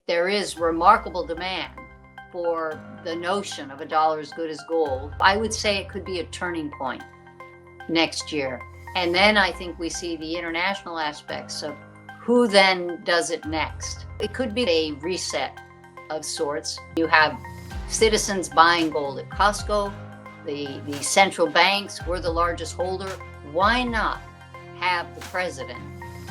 there is remarkable demand for the notion of a dollar as good as gold, I would say it could be a turning point next year. And then I think we see the international aspects of who then does it next. It could be a reset of sorts. You have citizens buying gold at Costco, the central banks, we're the largest holder. Why not have the president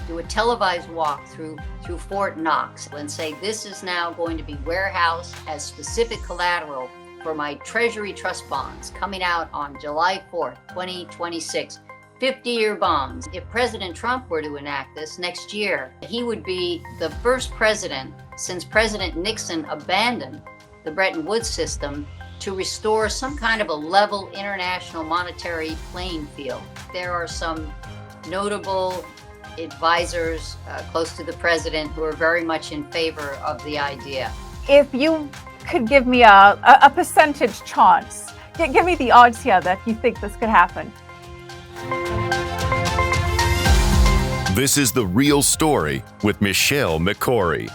do a televised walk through Fort Knox and say, this is now going to be warehoused as specific collateral for my Treasury trust bonds coming out on July 4th, 2026, 50-year bonds. If President Trump were to enact this next year, he would be the first president since President Nixon abandoned the Bretton Woods system to restore some kind of a level international monetary playing field. There are some notable advisors close to the president who are very much in favor of the idea. If you could give me a percentage chance, give me the odds here that you think this could happen. This is The Real Story with Michelle Makori.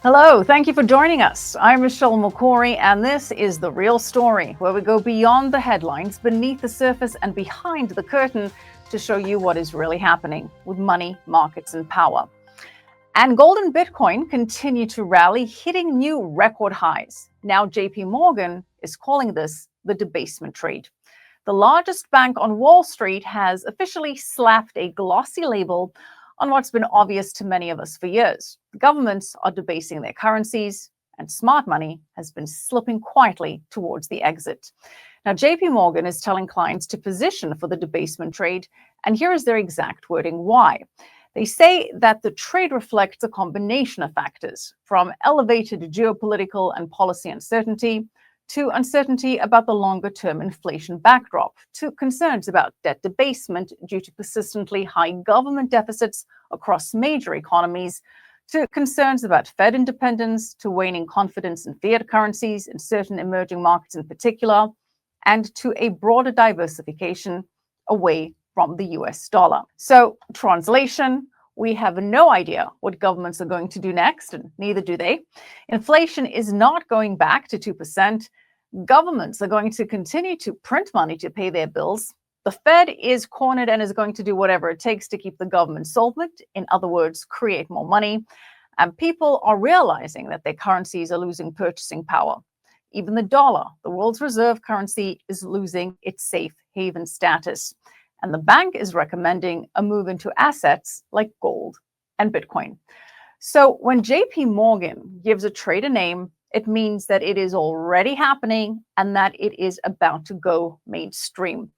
Hello, thank you for joining us. I'm Michelle Makori, and this is The Real Story, where we go beyond the headlines, beneath the surface, and behind the curtain to show you what is really happening with money, markets, and power. And gold and Bitcoin continue to rally, hitting new record highs. Now JP Morgan is calling this the debasement trade. The largest bank on Wall Street has officially slapped a glossy label on what's been obvious to many of us for years. Governments are debasing their currencies, and smart money has been slipping quietly towards the exit. Now, JP Morgan is telling clients to position for the debasement trade, and here is their exact wording why. They say that the trade reflects a combination of factors, from elevated geopolitical and policy uncertainty to uncertainty about the longer-term inflation backdrop, to concerns about debt debasement due to persistently high government deficits across major economies, to concerns about Fed independence, to waning confidence in fiat currencies in certain emerging markets in particular, and to a broader diversification away from the US dollar. So, translation, we have no idea what governments are going to do next, and neither do they. Inflation is not going back to 2%. Governments are going to continue to print money to pay their bills. The Fed is cornered and is going to do whatever it takes to keep the government solvent, in other words, create more money. And people are realizing that their currencies are losing purchasing power. Even the dollar, the world's reserve currency, is losing its safe haven status. And the bank is recommending a move into assets like gold and Bitcoin. So when JP Morgan gives a trade a name, it means that it is already happening and that it is about to go mainstream.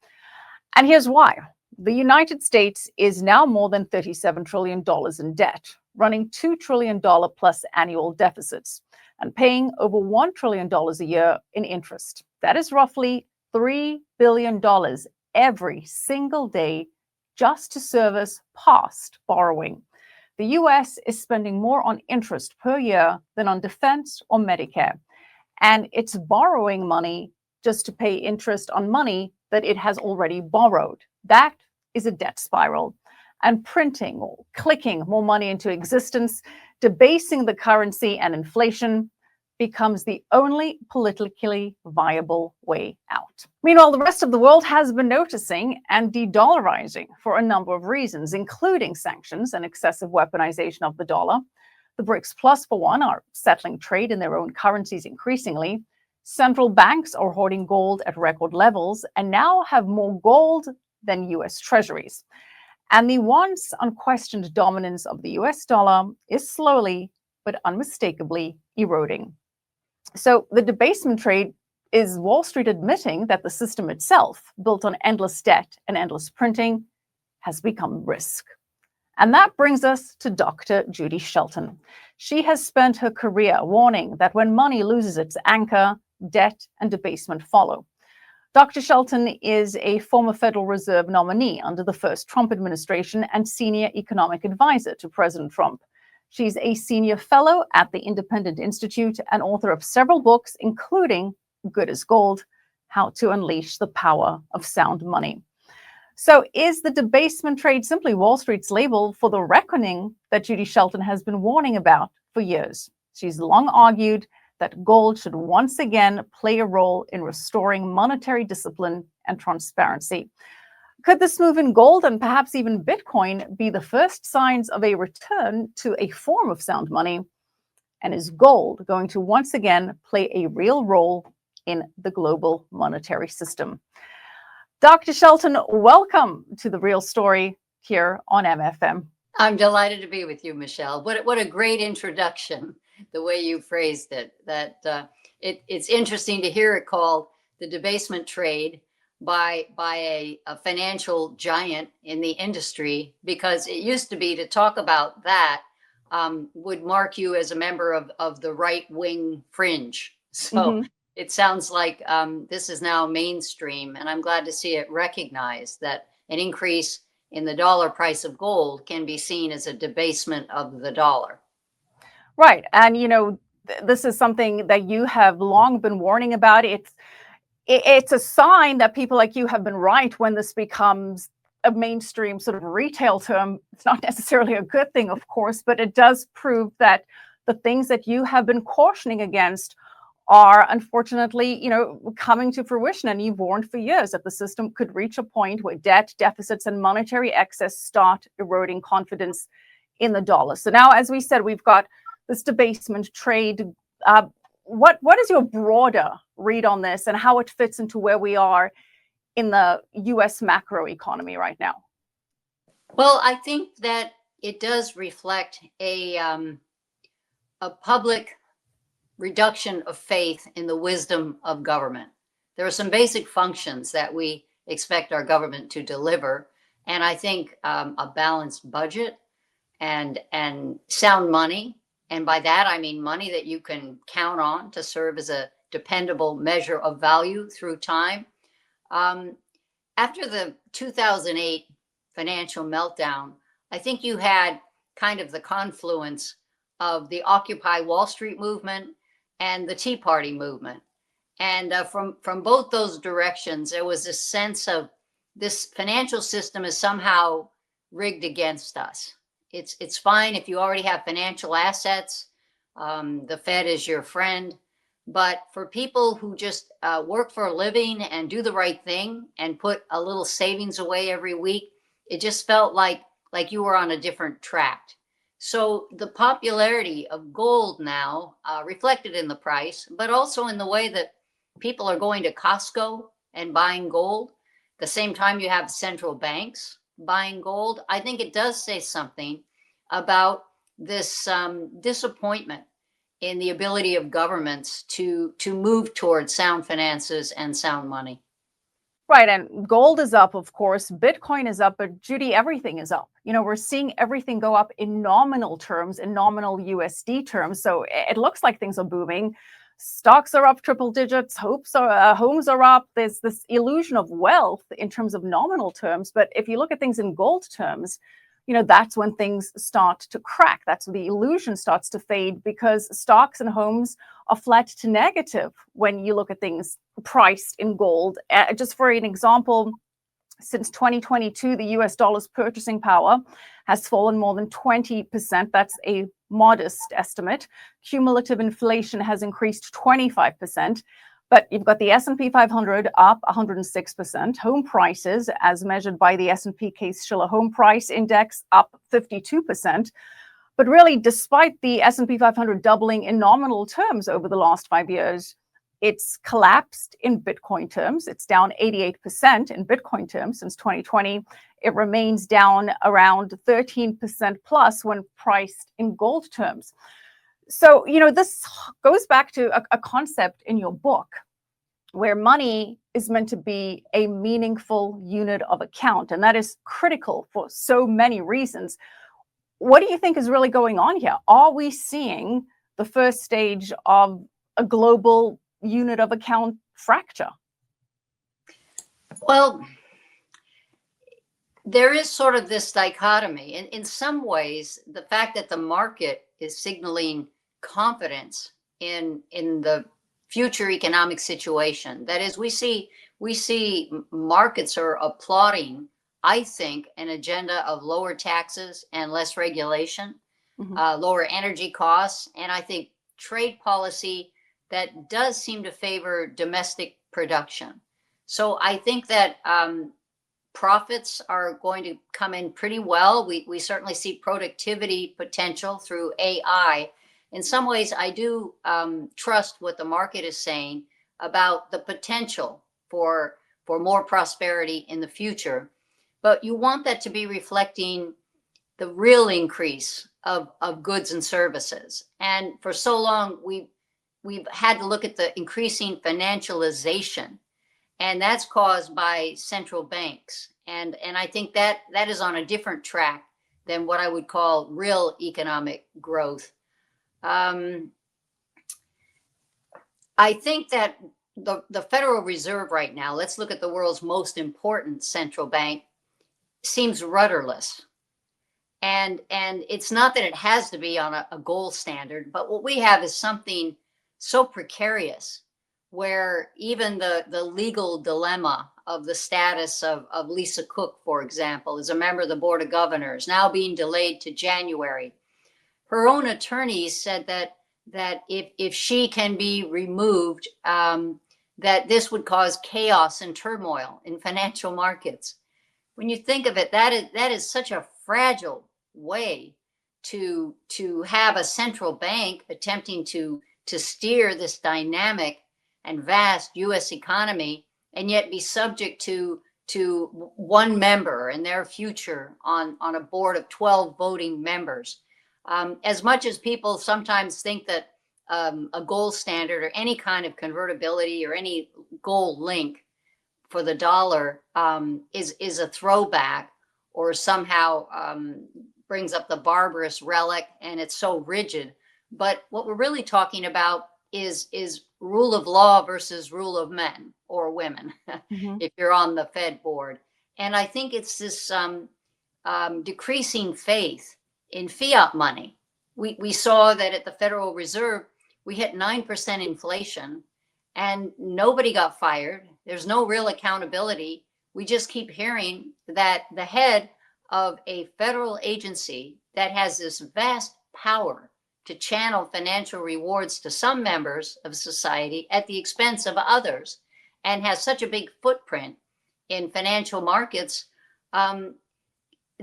And here's why. The United States is now more than $37 trillion in debt, running $2 trillion plus annual deficits, and paying over $1 trillion a year in interest. That is roughly $3 billion every single day just to service past borrowing. The US is spending more on interest per year than on defense or Medicare, and it's borrowing money just to pay interest on money that it has already borrowed. That is a debt spiral. And printing or clicking more money into existence, debasing the currency and inflation, becomes the only politically viable way out. Meanwhile, the rest of the world has been noticing and de-dollarizing for a number of reasons, including sanctions and excessive weaponization of the dollar. The BRICS Plus, for one, are settling trade in their own currencies increasingly. Central banks are hoarding gold at record levels and now have more gold than US Treasuries. And the once unquestioned dominance of the US dollar is slowly but unmistakably eroding. So the debasement trade is Wall Street admitting that the system itself, built on endless debt and endless printing, has become risk. And that brings us to Dr. Judy Shelton. She has spent her career warning that when money loses its anchor, debt and debasement follow. Dr. Shelton is a former Federal Reserve nominee under the first Trump administration and senior economic advisor to President Trump. She's a senior fellow at the Independent Institute and author of several books, including Good as Gold, How to Unleash the Power of Sound Money. So is the debasement trade simply Wall Street's label for the reckoning that Judy Shelton has been warning about for years? She's long argued that gold should once again play a role in restoring monetary discipline and transparency. Could this move in gold and perhaps even Bitcoin be the first signs of a return to a form of sound money? And is gold going to once again play a real role in the global monetary system? Dr. Shelton, welcome to The Real Story here on MFM. I'm delighted to be with you, Michelle. What a great introduction, the way you phrased it. It's interesting to hear it called the debasement trade by a financial giant in the industry, because it used to be to talk about that would mark you as a member of the right-wing fringe. So it sounds like this is now mainstream, and I'm glad to see it recognized that an increase in the dollar price of gold can be seen as a debasement of the dollar. Right. And, this is something that you have long been warning about. It's a sign that people like you have been right when this becomes a mainstream sort of retail term. It's not necessarily a good thing, of course, but it does prove that the things that you have been cautioning against are unfortunately, coming to fruition. And you've warned for years that the system could reach a point where debt, deficits, and monetary excess start eroding confidence in the dollar. So now, as we said, we've got this debasement trade. What is your broader read on this and how it fits into where we are in the U.S. macro economy right now? Well, I think that it does reflect a public reduction of faith in the wisdom of government. There are some basic functions that we expect our government to deliver, and I think a balanced budget and sound money, and by that I mean money that you can count on to serve as a dependable measure of value through time. After the 2008 financial meltdown, I think you had kind of the confluence of the Occupy Wall Street movement and the Tea Party movement. And from both those directions, there was a sense of this financial system is somehow rigged against us. It's fine if you already have financial assets. The Fed is your friend. But for people who just work for a living and do the right thing and put a little savings away every week, it just felt like you were on a different track. So the popularity of gold now reflected in the price, but also in the way that people are going to Costco and buying gold. At the same time, you have central banks buying gold. I think it does say something about this disappointment in the ability of governments to move towards sound finances and sound money. Right. And gold is up, of course. Bitcoin is up, but Judy, everything is up. We're seeing everything go up in nominal terms, in nominal USD terms. So it looks like things are booming. Stocks are up triple digits. Homes are up. There's this illusion of wealth in terms of nominal terms. But if you look at things in gold terms, that's when things start to crack. That's when the illusion starts to fade, because stocks and homes are flat to negative when you look at things priced in gold. Just for an example, since 2022, the US dollar's purchasing power has fallen more than 20%. That's a modest estimate. Cumulative inflation has increased 25%. But you've got the S&P 500 up 106%. Home prices, as measured by the S&P Case-Shiller Home Price Index, up 52%. But really, despite the S&P 500 doubling in nominal terms over the last 5 years, it's collapsed in Bitcoin terms. It's down 88% in Bitcoin terms since 2020. It remains down around 13% plus when priced in gold terms. So, this goes back to a concept in your book where money is meant to be a meaningful unit of account, and that is critical for so many reasons. What do you think is really going on here? Are we seeing the first stage of a global unit of account fracture? Well, there is sort of this dichotomy. In some ways, the fact that the market is signaling confidence in the future economic situation. That is, we see markets are applauding I think, an agenda of lower taxes and less regulation, lower energy costs, and I think trade policy that does seem to favor domestic production. So I think that profits are going to come in pretty well. We certainly see productivity potential through AI. In some ways, I do trust what the market is saying about the potential for more prosperity in the future. But you want that to be reflecting the real increase of goods and services. And for so long, we've had to look at the increasing financialization, and that's caused by central banks. And I think that is on a different track than what I would call real economic growth. I think that the Federal Reserve right now, let's look at the world's most important central bank, seems rudderless. And it's not that it has to be on a gold standard, but what we have is something so precarious where even the legal dilemma of the status of Lisa Cook, for example, as a member of the Board of Governors, now being delayed to January. Her own attorneys said that if she can be removed, that this would cause chaos and turmoil in financial markets. When you think of it, that is such a fragile way to have a central bank attempting to steer this dynamic and vast U.S. economy, and yet be subject to one member and their future on a board of 12 voting members. As much as people sometimes think that a gold standard or any kind of convertibility or any gold link for the dollar is a throwback or somehow brings up the barbarous relic and it's so rigid. But what we're really talking about is rule of law versus rule of men or women, if you're on the Fed board. And I think it's this decreasing faith in fiat money. We saw that at the Federal Reserve, we hit 9% inflation and nobody got fired. There's no real accountability. We just keep hearing that the head of a federal agency that has this vast power to channel financial rewards to some members of society at the expense of others, and has such a big footprint in financial markets, the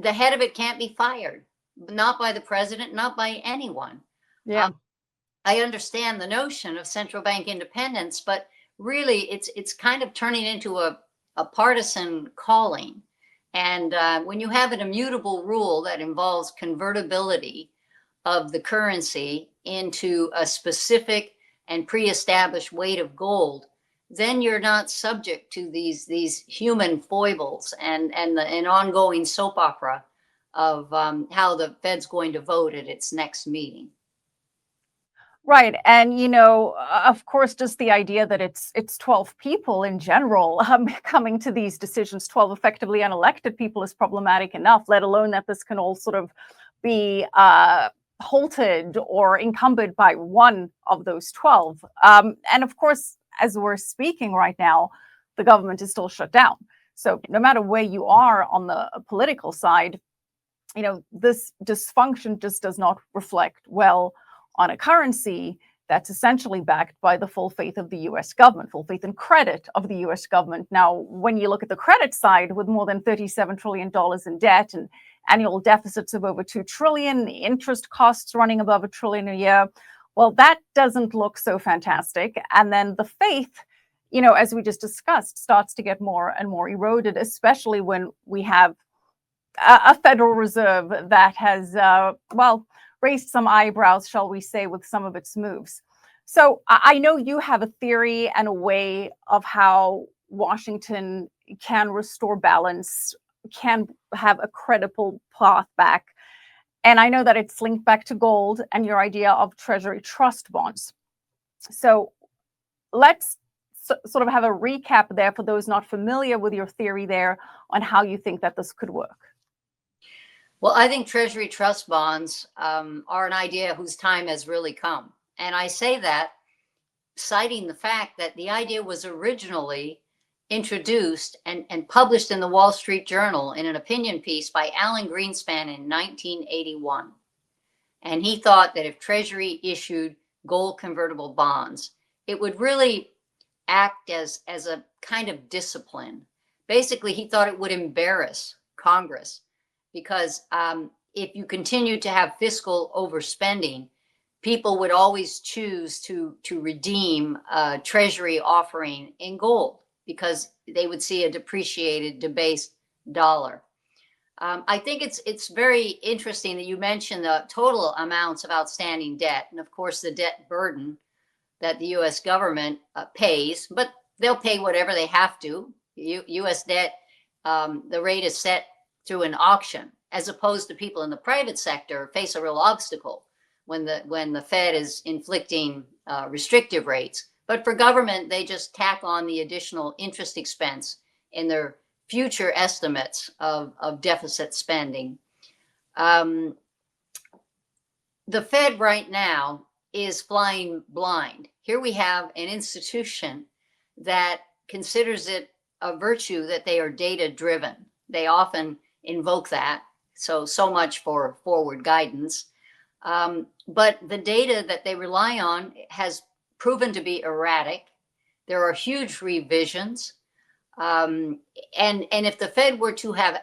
head of it can't be fired, not by the president, not by anyone. Yeah. I understand the notion of central bank independence, but really it's kind of turning into a partisan calling. And when you have an immutable rule that involves convertibility of the currency into a specific and pre-established weight of gold, then you're not subject to these human foibles and an ongoing soap opera of how the Fed's going to vote at its next meeting. Right. And, of course, just the idea that it's 12 people in general coming to these decisions, 12 effectively unelected people, is problematic enough, let alone that this can all sort of be halted or encumbered by one of those 12. And of course, as we're speaking right now, the government is still shut down. So no matter where you are on the political side, this dysfunction just does not reflect well on a currency that's essentially backed by the full faith of the US government, full faith and credit of the US government. Now, when you look at the credit side, with more than $37 trillion in debt and annual deficits of over $2 trillion, interest costs running above $1 trillion a year, well, that doesn't look so fantastic. And then the faith, as we just discussed, starts to get more and more eroded, especially when we have a Federal Reserve that has, raised some eyebrows, shall we say, with some of its moves. So I know you have a theory and a way of how Washington can restore balance, can have a credible path back. And I know that it's linked back to gold and your idea of Treasury trust bonds. So let's sort of have a recap there for those not familiar with your theory there on how you think that this could work. Well, I think Treasury trust bonds are an idea whose time has really come. And I say that citing the fact that the idea was originally introduced and published in the Wall Street Journal in an opinion piece by Alan Greenspan in 1981. And he thought that if Treasury issued gold convertible bonds, it would really act as a kind of discipline. Basically, he thought it would embarrass Congress because if you continue to have fiscal overspending, people would always choose to redeem a Treasury offering in gold because they would see a depreciated, debased dollar. I think it's very interesting that you mentioned the total amounts of outstanding debt, and of course the debt burden that the U.S. government pays, but they'll pay whatever they have to. U.S. debt, the rate is set through an auction, as opposed to people in the private sector face a real obstacle when the Fed is inflicting restrictive rates. But for government, they just tack on the additional interest expense in their future estimates of deficit spending. The Fed right now is flying blind. Here we have an institution that considers it a virtue that they are data driven. They often invoke that. So much for forward guidance. But the data that they rely on has proven to be erratic. There are huge revisions. And if the Fed were to have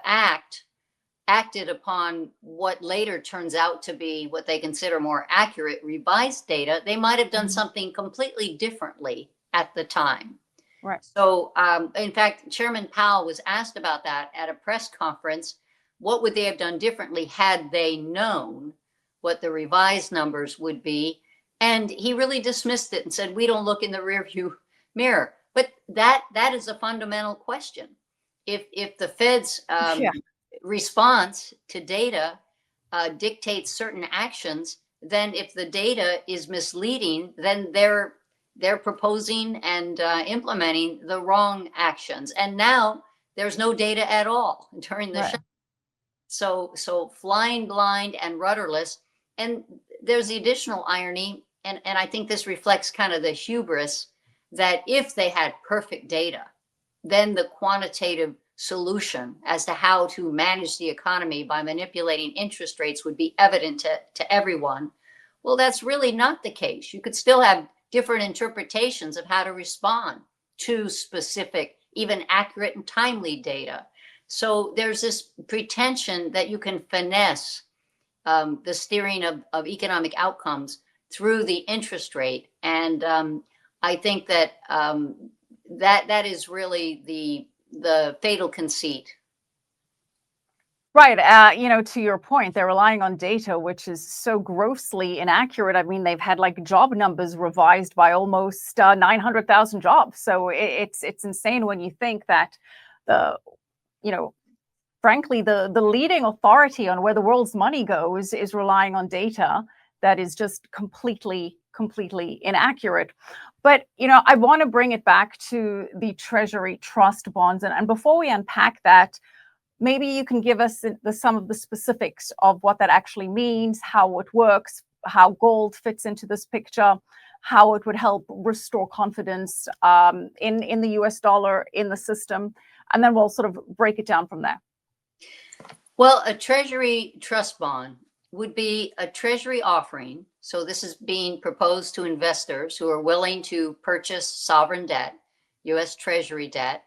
acted upon what later turns out to be what they consider more accurate revised data, they might have done something completely differently at the time. Right. So, in fact, Chairman Powell was asked about that at a press conference. What would they have done differently had they known what the revised numbers would be? And he really dismissed it and said, we don't look in the rearview mirror. But that is a fundamental question. If the Fed's response to data dictates certain actions, then if the data is misleading, then they're proposing and implementing the wrong actions. And now there's no data at all during the shutdown. So flying blind and rudderless. And there's the additional irony, and I think this reflects kind of the hubris that if they had perfect data, then the quantitative solution as to how to manage the economy by manipulating interest rates would be evident to everyone. Well, that's really not the case. You could still have different interpretations of how to respond to specific, even accurate and timely data. So there's this pretension that you can finesse the steering of economic outcomes through the interest rate. And I think that that is really the fatal conceit. Right. To your point, they're relying on data, which is so grossly inaccurate. I mean, they've had like job numbers revised by almost 900,000 jobs. So it's insane when you think that frankly, the leading authority on where the world's money goes is relying on data that is just completely inaccurate. But, I want to bring it back to the Treasury trust bonds. And before we unpack that, maybe you can give us some of the specifics of what that actually means, how it works, how gold fits into this picture, how it would help restore confidence in the US dollar, in the system. And then we'll sort of break it down from there. Well, a Treasury trust bond would be a Treasury offering. So this is being proposed to investors who are willing to purchase sovereign debt, US Treasury debt.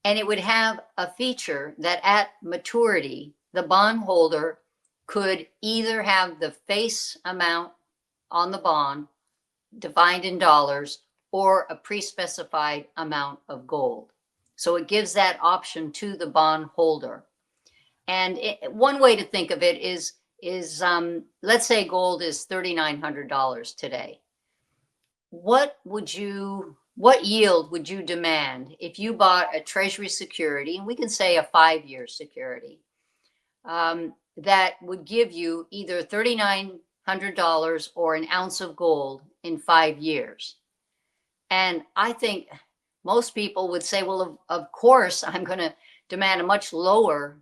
And it would have a feature that at maturity, the bondholder could either have the face amount on the bond defined in dollars or a pre-specified amount of gold. So it gives that option to the bondholder. And one way to think of it is let's say gold is $3,900 today. What yield would you demand if you bought a Treasury security, and we can say a 5-year security, that would give you either $3,900 or an ounce of gold in 5 years? And I think most people would say, well, of course, I'm going to demand a much lower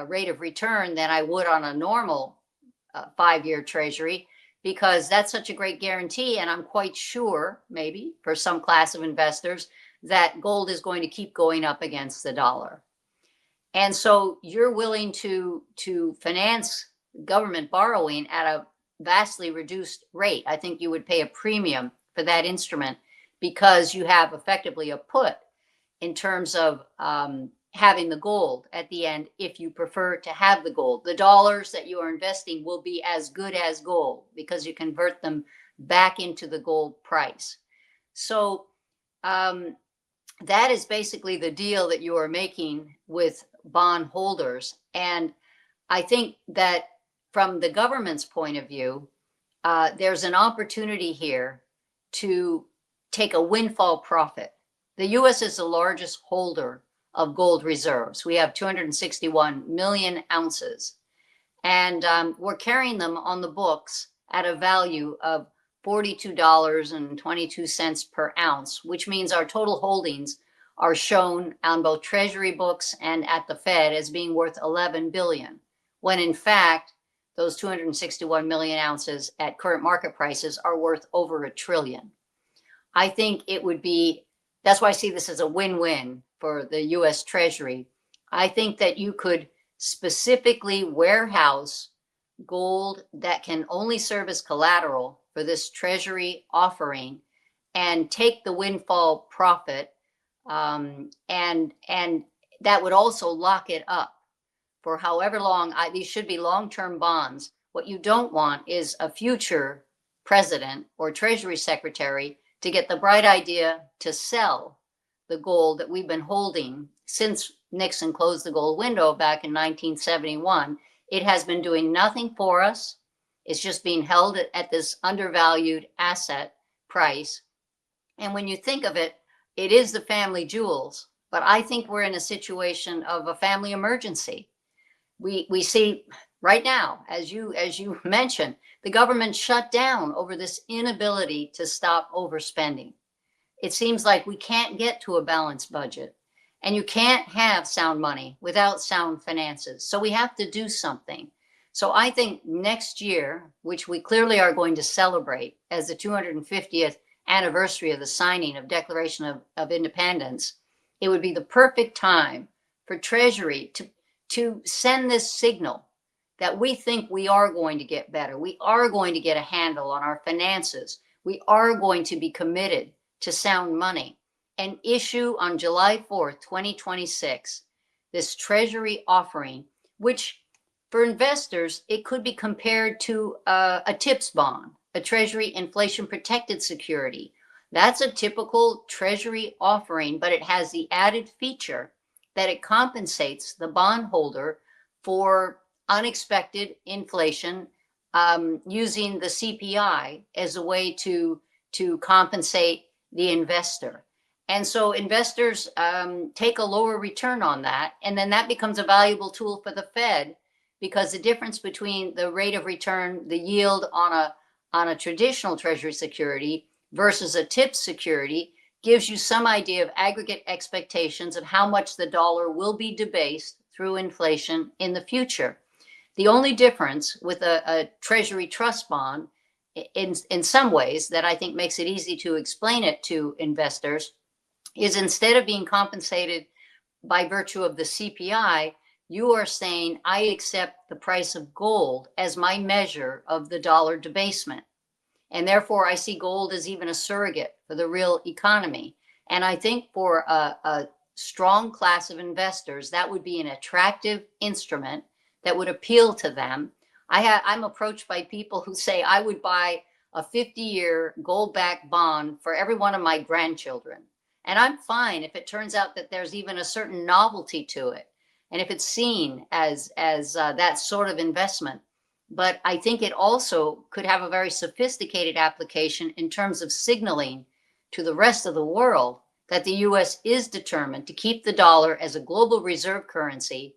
rate of return than I would on a normal 5-year Treasury, because that's such a great guarantee. And I'm quite sure, maybe for some class of investors, that gold is going to keep going up against the dollar. And so you're willing to finance government borrowing at a vastly reduced rate. I think you would pay a premium for that instrument because you have effectively a put in terms of having the gold at the end if you prefer to have the gold. The dollars that you are investing will be as good as gold because you convert them back into the gold price. So that is basically the deal that you are making with bond holders. And I think that from the government's point of view, there's an opportunity here to take a windfall profit. The US is the largest holder of gold reserves. We have 261 million ounces, and we're carrying them on the books at a value of $42.22 per ounce, which means our total holdings are shown on both Treasury books and at the Fed as being worth 11 billion, when in fact, those 261 million ounces at current market prices are worth over $1 trillion. I think it would be, that's why I see this as a win-win for the US Treasury. I think that you could specifically warehouse gold that can only serve as collateral for this Treasury offering and take the windfall profit, and that would also lock it up for however long. These should be long-term bonds. What you don't want is a future president or Treasury secretary to get the bright idea to sell the gold that we've been holding since Nixon closed the gold window back in 1971. It has been doing nothing for us. It's just being held at this undervalued asset price. And when you think of it, it is the family jewels. But I think we're in a situation of a family emergency. We see right now, as you mentioned, the government shut down over this inability to stop overspending. It seems like we can't get to a balanced budget, and you can't have sound money without sound finances. So we have to do something. So I think next year, which we clearly are going to celebrate as the 250th anniversary of the signing of Declaration of Independence, it would be the perfect time for Treasury to send this signal that we think we are going to get better. We are going to get a handle on our finances. We are going to be committed to sound money, and issue on July 4th, 2026, this Treasury offering, which for investors, it could be compared to a TIPS bond, a Treasury inflation protected security. That's a typical Treasury offering, but it has the added feature that it compensates the bondholder for unexpected inflation, using the CPI as a way to compensate the investor. And so investors take a lower return on that, and then that becomes a valuable tool for the Fed, because the difference between the rate of return, the yield on a traditional Treasury security versus a TIPS security gives you some idea of aggregate expectations of how much the dollar will be debased through inflation in the future. The only difference with a Treasury trust bond, in some ways, that I think makes it easy to explain it to investors, is instead of being compensated by virtue of the CPI, you are saying, I accept the price of gold as my measure of the dollar debasement. And therefore, I see gold as even a surrogate for the real economy. And I think for a strong class of investors, that would be an attractive instrument that would appeal to them. I'm approached by people who say, I would buy a 50-year gold-backed bond for every one of my grandchildren. And I'm fine if it turns out that there's even a certain novelty to it, and if it's seen as that sort of investment. But I think it also could have a very sophisticated application in terms of signaling to the rest of the world that the US is determined to keep the dollar as a global reserve currency.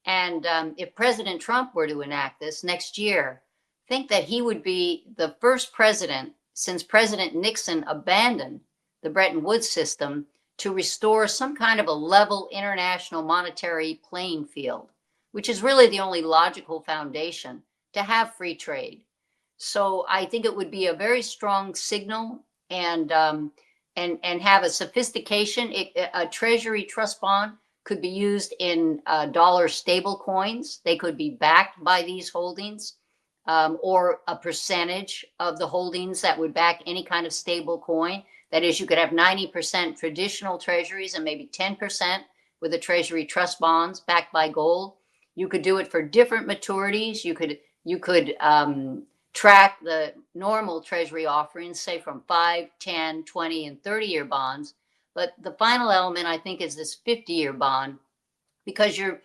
And if President Trump were to enact this next year, I think that he would be the first president since President Nixon abandoned the Bretton Woods system to restore some kind of a level international monetary playing field, which is really the only logical foundation to have free trade. So I think it would be a very strong signal, and and have a sophistication. A Treasury trust bond could be used in dollar stable coins. They could be backed by these holdings, or a percentage of the holdings that would back any kind of stable coin. That is, you could have 90% traditional treasuries and maybe 10% with the Treasury trust bonds backed by gold. You could do it for different maturities. You could track the normal Treasury offerings, say from 5, 10, 20, and 30-year bonds. But the final element, I think, is this 50-year bond, because you're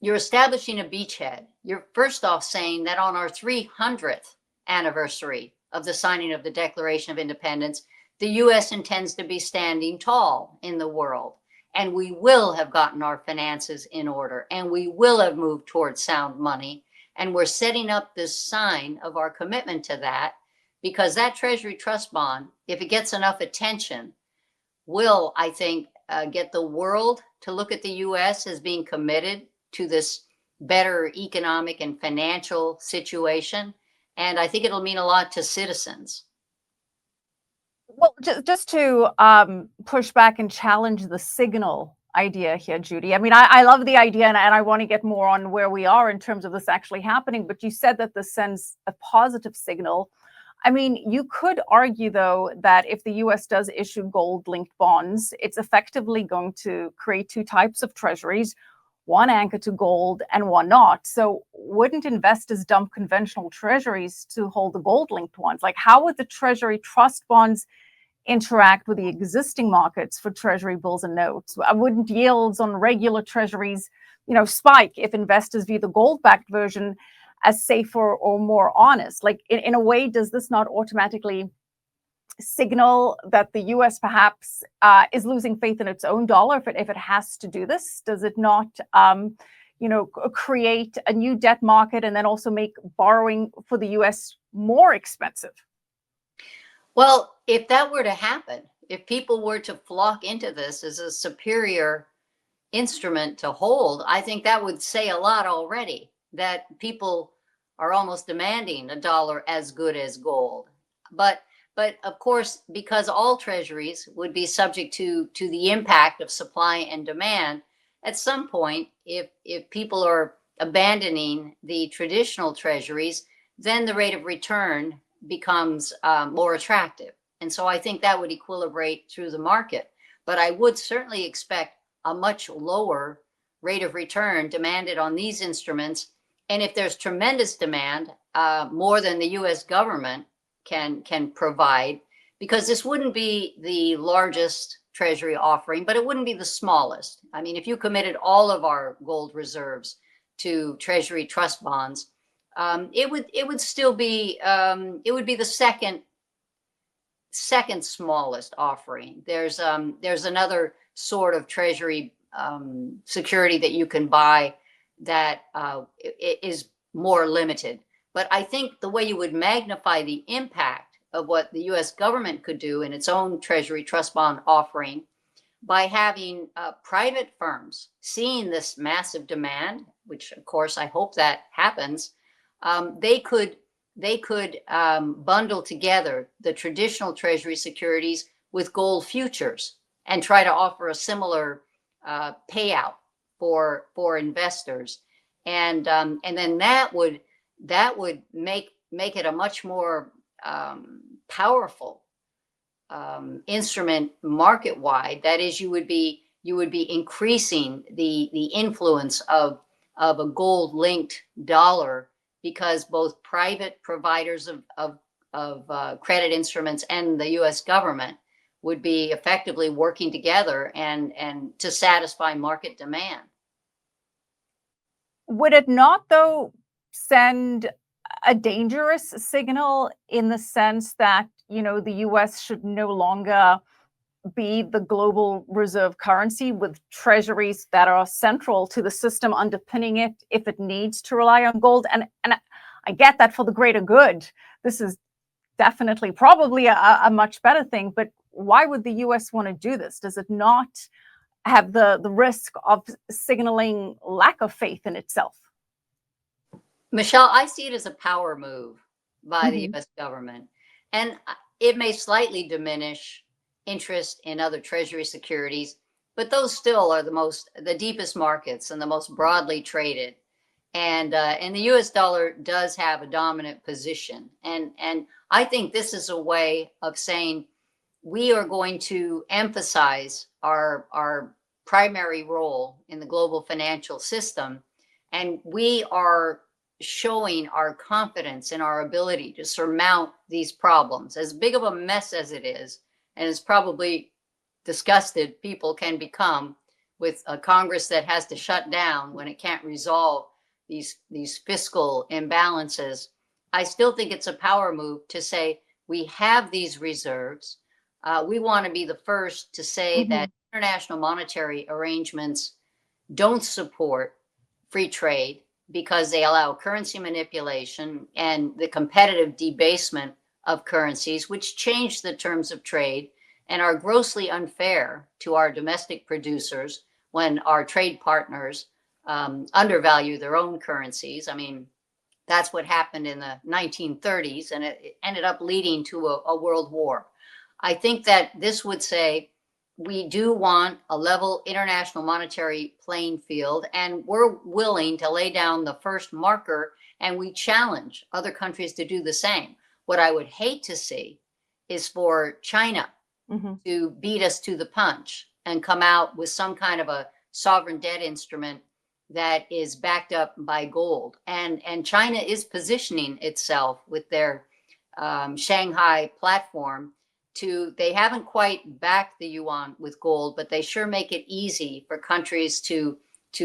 establishing a beachhead. You're first off saying that on our 300th anniversary of the signing of the Declaration of Independence, the U.S. intends to be standing tall in the world, and we will have gotten our finances in order, and we will have moved towards sound money. And we're setting up this sign of our commitment to that, because that Treasury trust bond, if it gets enough attention, will, I think, get the world to look at the U.S. as being committed to this better economic and financial situation. And I think it'll mean a lot to citizens. Well, just to push back and challenge the signal idea here, Judy. I mean, I love the idea, and I want to get more on where we are in terms of this actually happening. But you said that this sends a positive signal. I mean, you could argue, though, that if the US does issue gold-linked bonds, it's effectively going to create two types of treasuries, one anchored to gold and one not. So wouldn't investors dump conventional treasuries to hold the gold-linked ones? Like, how would the Treasury trust bonds interact with the existing markets for Treasury bills and notes? Wouldn't yields on regular treasuries, spike if investors view the gold-backed version as safer or more honest? Like, in a way, does this not automatically signal that the US perhaps is losing faith in its own dollar if it has to do this? Does it not, create a new debt market and then also make borrowing for the US more expensive? Well, if that were to happen, if people were to flock into this as a superior instrument to hold, I think that would say a lot already, that people are almost demanding a dollar as good as gold. But of course, because all treasuries would be subject to the impact of supply and demand, at some point, if people are abandoning the traditional treasuries, then the rate of return becomes more attractive. And so I think that would equilibrate through the market. But I would certainly expect a much lower rate of return demanded on these instruments. And if there's tremendous demand, more than the US government can provide, because this wouldn't be the largest treasury offering, but it wouldn't be the smallest. I mean, if you committed all of our gold reserves to Treasury trust bonds, it would still be it would be the second smallest offering. There's another sort of treasury security that you can buy that is more limited. But I think the way you would magnify the impact of what the US government could do in its own Treasury trust bond offering, by having private firms seeing this massive demand, which of course I hope that happens, they could bundle together the traditional Treasury securities with gold futures and try to offer a similar payout for investors, and then that would make it a much more powerful instrument market wide. That is, you would be increasing the influence of a gold linked dollar, because both private providers of credit instruments and the US government would be effectively working together and to satisfy market demand. Would it not, though, send a dangerous signal in the sense that, the US should no longer be the global reserve currency, with treasuries that are central to the system underpinning it if it needs to rely on gold? And I get that for the greater good, this is definitely probably a much better thing. But why would the US want to do this? Does it not have the risk of signaling lack of faith in itself? Michelle, I see it as a power move by the US government. And it may slightly diminish interest in other Treasury securities, but those still are the deepest markets and the most broadly traded. And the U.S. dollar does have a dominant position, and I think this is a way of saying we are going to emphasize our primary role in the global financial system, and we are showing our confidence in our ability to surmount these problems, as big of a mess as it is, and as probably disgusted people can become with a Congress that has to shut down when it can't resolve these fiscal imbalances. I still think it's a power move to say we have these reserves. We want to be the first to say that international monetary arrangements don't support free trade because they allow currency manipulation and the competitive debasement of currencies, which change the terms of trade and are grossly unfair to our domestic producers when our trade partners undervalue their own currencies. I mean, that's what happened in the 1930s, and it ended up leading to a world war. I think that this would say we do want a level international monetary playing field, and we're willing to lay down the first marker, and we challenge other countries to do the same. What I would hate to see is for China to beat us to the punch and come out with some kind of a sovereign debt instrument that is backed up by gold. And China is positioning itself with their Shanghai platform they haven't quite backed the yuan with gold, but they sure make it easy for countries to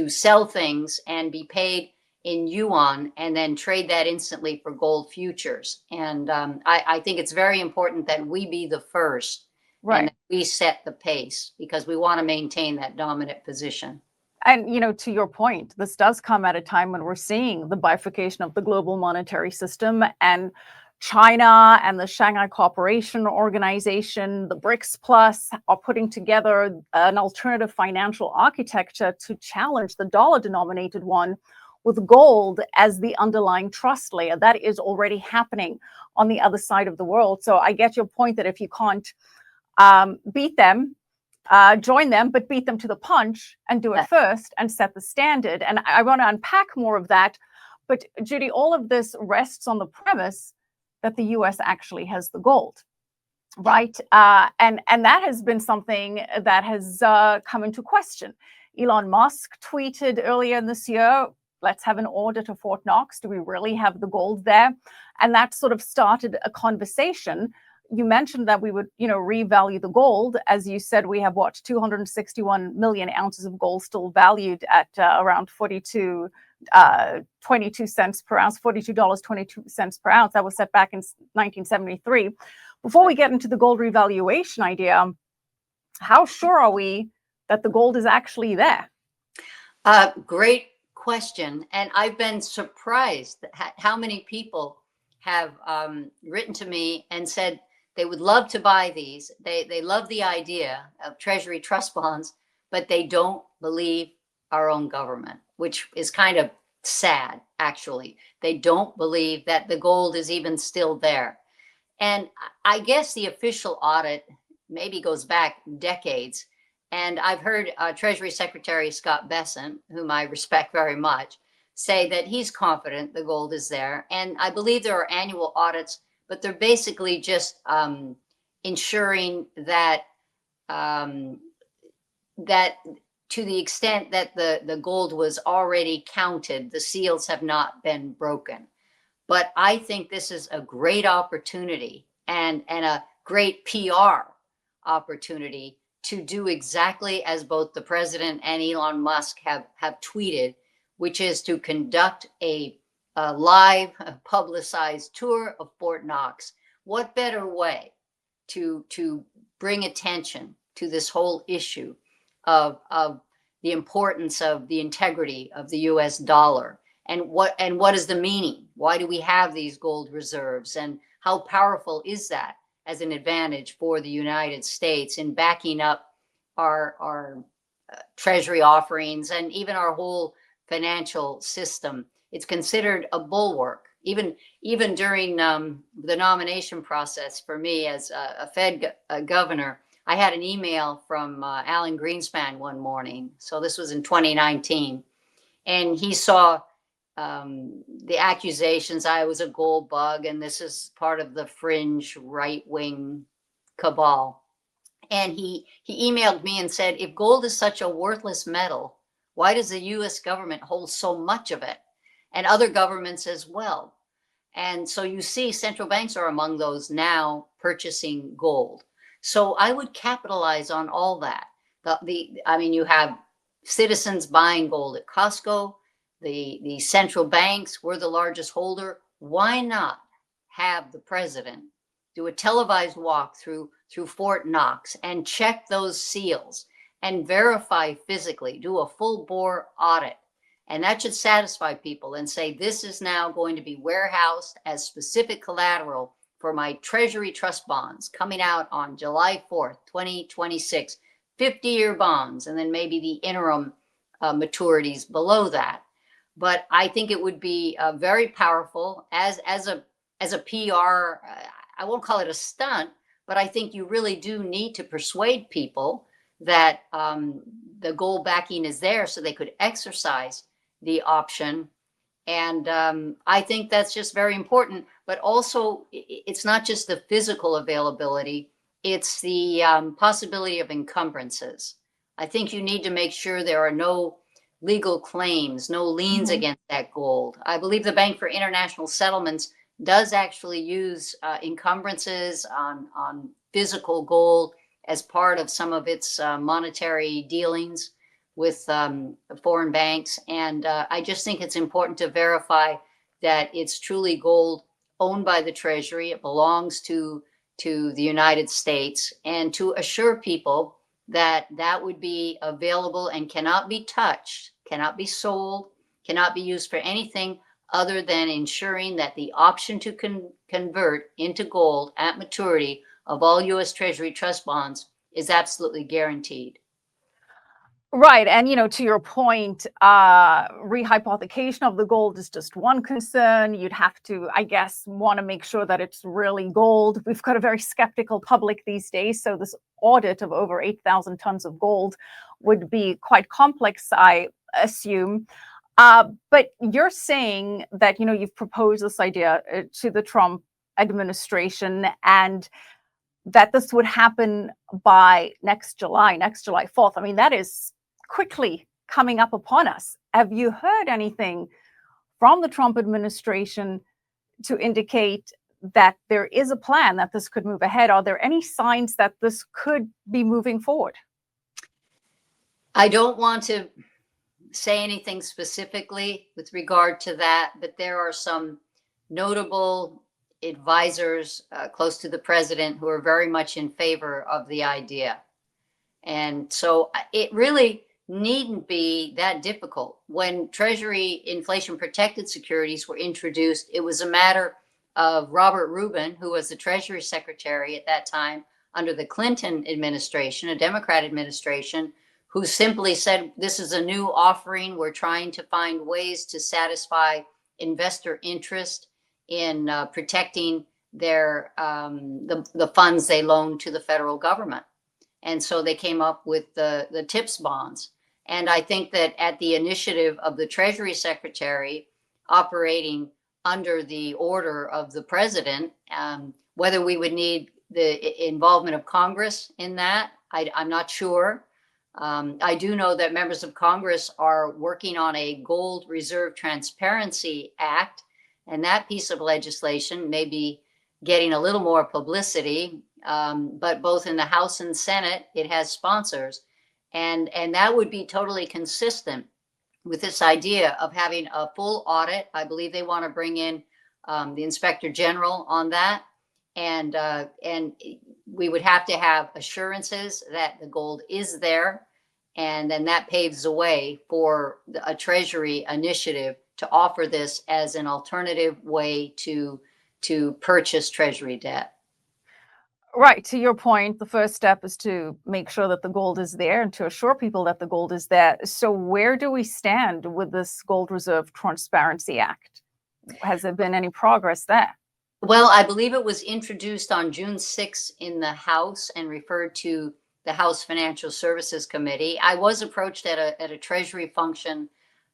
sell things and be paid in yuan and then trade that instantly for gold futures. And I think it's very important that we be the first, and that we set the pace, because we want to maintain that dominant position. And, to your point, this does come at a time when we're seeing the bifurcation of the global monetary system, and China and the Shanghai Cooperation Organization, the BRICS Plus, are putting together an alternative financial architecture to challenge the dollar-denominated one with gold as the underlying trust layer. That is already happening on the other side of the world. So I get your point that if you can't beat them, join them, but beat them to the punch and do it first and set the standard. And I want to unpack more of that. But Judy, all of this rests on the premise that the US actually has the gold, right? And that has been something that has come into question. Elon Musk tweeted earlier in this year, let's have an audit of Fort Knox. Do we really have the gold there? And that sort of started a conversation. You mentioned that we would, revalue the gold. As you said, we have 261 million ounces of gold still valued at around 22 cents per ounce, $42.22 per ounce. That was set back in 1973. Before we get into the gold revaluation idea, how sure are we that the gold is actually there? Great question. And I've been surprised at how many people have written to me and said they would love to buy these. They love the idea of Treasury trust bonds, but they don't believe our own government, which is kind of sad, actually. They don't believe that the gold is even still there. And I guess the official audit maybe goes back decades. And I've heard Treasury Secretary Scott Bessent, whom I respect very much, say that he's confident the gold is there. And I believe there are annual audits, but they're basically just ensuring that that to the extent that the gold was already counted, the seals have not been broken. But I think this is a great opportunity and a great PR opportunity to do exactly as both the president and Elon Musk have tweeted, which is to conduct a live publicized tour of Fort Knox. What better way to bring attention to this whole issue of the importance of the integrity of the US dollar, and what is the meaning? Why do we have these gold reserves, and how powerful is that as an advantage for the United States in backing up our treasury offerings and even our whole financial system? It's considered a bulwark. Even during the nomination process for me as a Fed governor, I had an email from Alan Greenspan one morning. So this was in 2019. And he saw the accusations I was a gold bug and this is part of the fringe right wing cabal. And he emailed me and said, if gold is such a worthless metal, why does the US government hold so much of it? And other governments as well. And so you see, central banks are among those now purchasing gold. So I would capitalize on all that. I mean, you have citizens buying gold at Costco, the central banks, we're the largest holder. Why not have the president do a televised walk through Fort Knox and check those seals and verify physically, do a full bore audit? And that should satisfy people and say, this is now going to be warehoused as specific collateral for my Treasury trust bonds coming out on July 4th, 2026, 50-year bonds, and then maybe the interim maturities below that. But I think it would be very powerful as a PR. I won't call it a stunt, but I think you really do need to persuade people that the gold backing is there so they could exercise the option. And I think that's just very important. But also, it's not just the physical availability, it's the possibility of encumbrances. I think you need to make sure there are no legal claims, no liens against that gold. I believe the Bank for International Settlements does actually use encumbrances on physical gold as part of some of its monetary dealings with foreign banks. And I just think it's important to verify that it's truly gold owned by the Treasury. It belongs to the United States, and to assure people that that would be available and cannot be touched, cannot be sold, cannot be used for anything other than ensuring that the option to convert into gold at maturity of all U.S. Treasury trust bonds is absolutely guaranteed. Right. And, to your point, rehypothecation of the gold is just one concern. You'd have to, I guess, want to make sure that it's really gold. We've got a very skeptical public these days. So this audit of over 8,000 tons of gold would be quite complex, I assume. But you're saying that, you've proposed this idea to the Trump administration, and that this would happen by next July 4th. I mean, that is quickly coming up upon us. Have you heard anything from the Trump administration to indicate that there is a plan that this could move ahead? Are there any signs that this could be moving forward? I don't want to say anything specifically with regard to that, but there are some notable advisors close to the president who are very much in favor of the idea. And so it really needn't be that difficult. When Treasury inflation protected securities were introduced, it was a matter of Robert Rubin, who was the Treasury Secretary at that time under the Clinton administration, a Democrat administration, who simply said, this is a new offering. We're trying to find ways to satisfy investor interest in protecting their the funds they loan to the federal government. And so they came up with the TIPS bonds. And I think that at the initiative of the Treasury Secretary operating under the order of the president, whether we would need the involvement of Congress in that, I'm not sure. I do know that members of Congress are working on a Gold Reserve Transparency Act, and that piece of legislation may be getting a little more publicity, but both in the House and Senate, it has sponsors. And that would be totally consistent with this idea of having a full audit. I believe they want to bring in the Inspector General on that. And we would have to have assurances that the gold is there. And then that paves the way for a Treasury initiative to offer this as an alternative way to purchase Treasury debt. Right. To your point, the first step is to make sure that the gold is there and to assure people that the gold is there. So where do we stand with this Gold Reserve Transparency Act? Has there been any progress there? Well, I believe it was introduced on June 6th in the House and referred to the House Financial Services Committee. I was approached at a Treasury function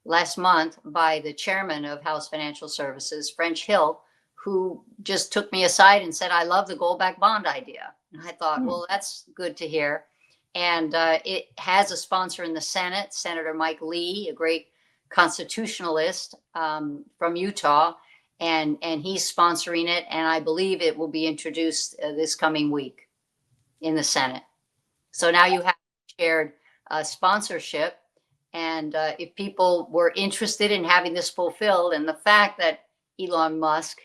last month by the chairman of House Financial Services, French Hill, who just took me aside and said, I love the gold backed bond idea. And I thought, Hmm. well, that's good to hear. And it has a sponsor in the Senate, Senator Mike Lee, a great constitutionalist from Utah, and he's sponsoring it, and I believe it will be introduced this coming week in the Senate. So now you have shared sponsorship, and if people were interested in having this fulfilled, and the fact that Elon Musk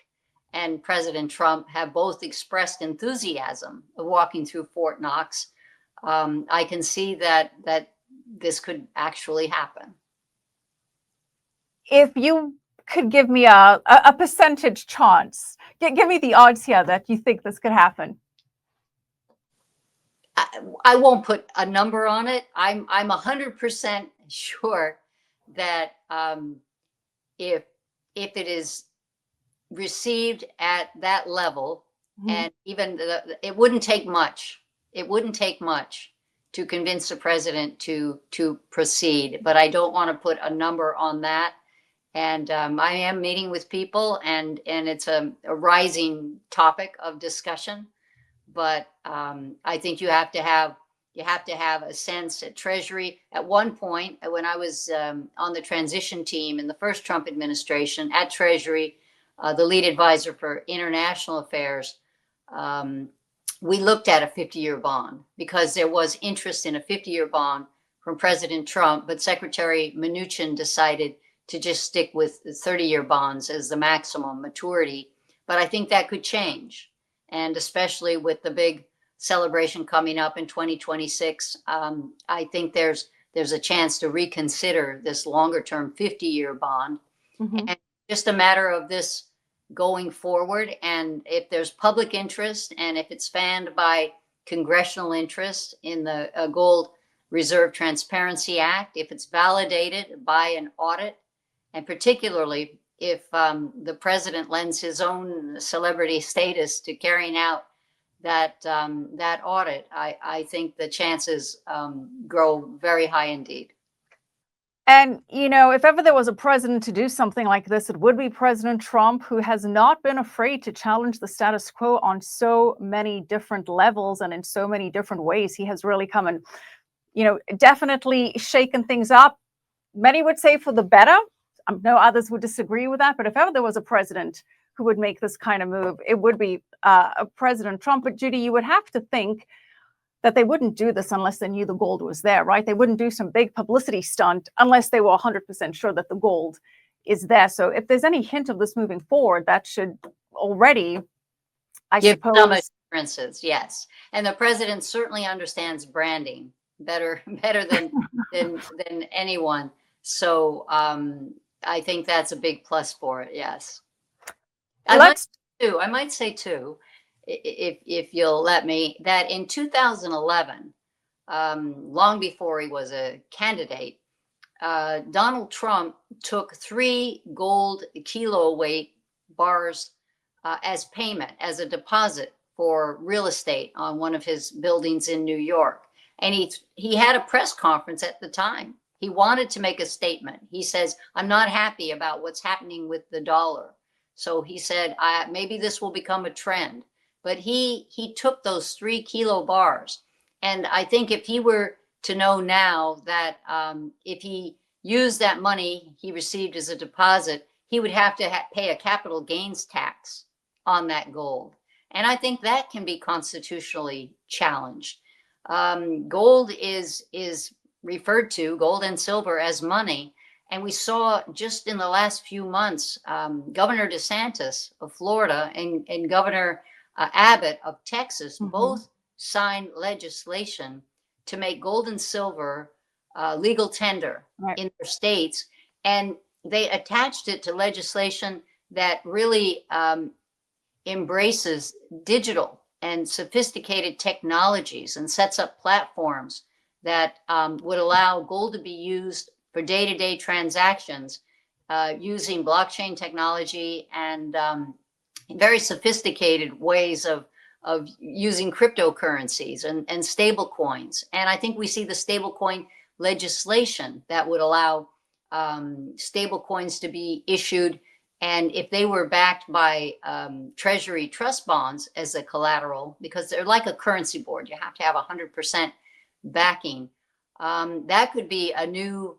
and President Trump have both expressed enthusiasm of walking through Fort Knox, I can see that this could actually happen. If you could give me a percentage chance, give me the odds here that you think this could happen. I won't put a number on it. I'm 100% sure that if it is received at that level, and even it wouldn't take much. It wouldn't take much to convince the president to proceed. But I don't want to put a number on that. And I am meeting with people, and it's a rising topic of discussion. But I think you have to have a sense at Treasury. At one point, when I was on the transition team in the first Trump administration at Treasury, the lead advisor for international affairs, we looked at a 50-year bond because there was interest in a 50-year bond from President Trump, but Secretary Mnuchin decided to just stick with the 30-year bonds as the maximum maturity. But I think that could change. And especially with the big celebration coming up in 2026, I think there's a chance to reconsider this longer term 50-year bond. Mm-hmm. And just a matter of this going forward. And if there's public interest, and if it's fanned by congressional interest in the Gold Reserve Transparency Act, if it's validated by an audit, and particularly if the president lends his own celebrity status to carrying out that audit, I think the chances grow very high indeed. And, if ever there was a president to do something like this, it would be President Trump, who has not been afraid to challenge the status quo on so many different levels and in so many different ways. He has really come and, definitely shaken things up. Many would say for the better. No others would disagree with that. But if ever there was a president who would make this kind of move, it would be President Trump. But Judy, you would have to think that they wouldn't do this unless they knew the gold was there, right? They wouldn't do some big publicity stunt unless they were 100% sure that the gold is there. So if there's any hint of this moving forward, that should already, I suppose, some assurances, yes. And the president certainly understands branding better than anyone. So I think that's a big plus for it. Yes. I might say too, if you'll let me, that in 2011, long before he was a candidate, Donald Trump took 3 gold kilo weight bars as payment, as a deposit for real estate on one of his buildings in New York. And he had a press conference at the time. He wanted to make a statement. He says, I'm not happy about what's happening with the dollar. So he said, maybe this will become a trend. But he took those 3 kilo bars. And I think if he were to know now that if he used that money he received as a deposit, he would have to pay a capital gains tax on that gold. And I think that can be constitutionally challenged. Gold is referred to, gold and silver, as money. And we saw just in the last few months, Governor DeSantis of Florida and Governor Abbott of Texas both signed legislation to make gold and silver legal tender in their states. And they attached it to legislation that really embraces digital and sophisticated technologies and sets up platforms that would allow gold to be used for day-to-day transactions using blockchain technology and very sophisticated ways of using cryptocurrencies and stable coins. And I think we see the stable coin legislation that would allow stable coins to be issued. And if they were backed by Treasury trust bonds as a collateral, because they're like a currency board, you have to have 100% backing. That could be a new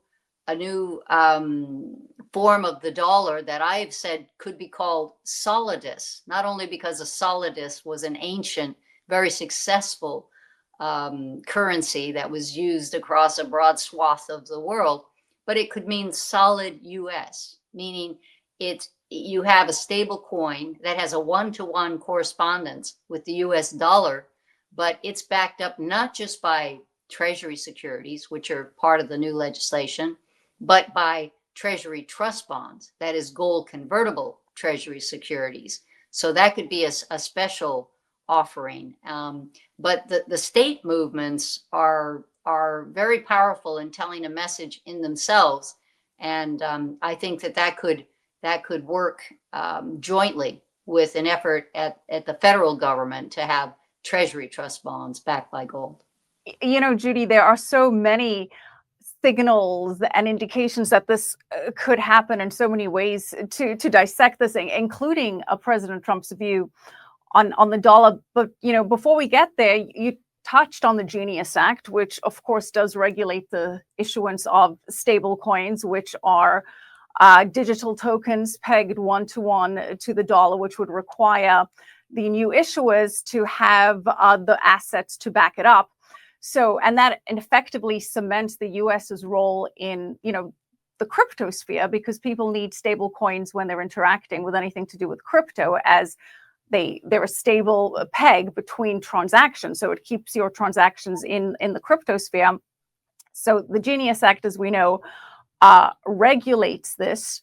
form of the dollar that I've said could be called solidus, not only because a solidus was an ancient, very successful currency that was used across a broad swath of the world, but it could mean solid US, meaning you have a stable coin that has a one-to-one correspondence with the US dollar, but it's backed up not just by Treasury securities, which are part of the new legislation, but by Treasury trust bonds, that is gold convertible Treasury securities. So that could be a special offering. But the state movements are very powerful in telling a message in themselves. And I think that could work jointly with an effort at the federal government to have Treasury trust bonds backed by gold. You know, Judy, there are so many signals and indications that this could happen in so many ways to dissect this, including President Trump's view on the dollar. But, you know, before we get there, you touched on the Genius Act, which of course does regulate the issuance of stable coins, which are digital tokens pegged one-to-one to the dollar, which would require the new issuers to have the assets to back it up. So, and that effectively cements the US's role in, you know, the crypto sphere, because people need stable coins when they're interacting with anything to do with crypto, as they're a stable peg between transactions. So it keeps your transactions in the crypto sphere. So the Genius Act, as we know, regulates this.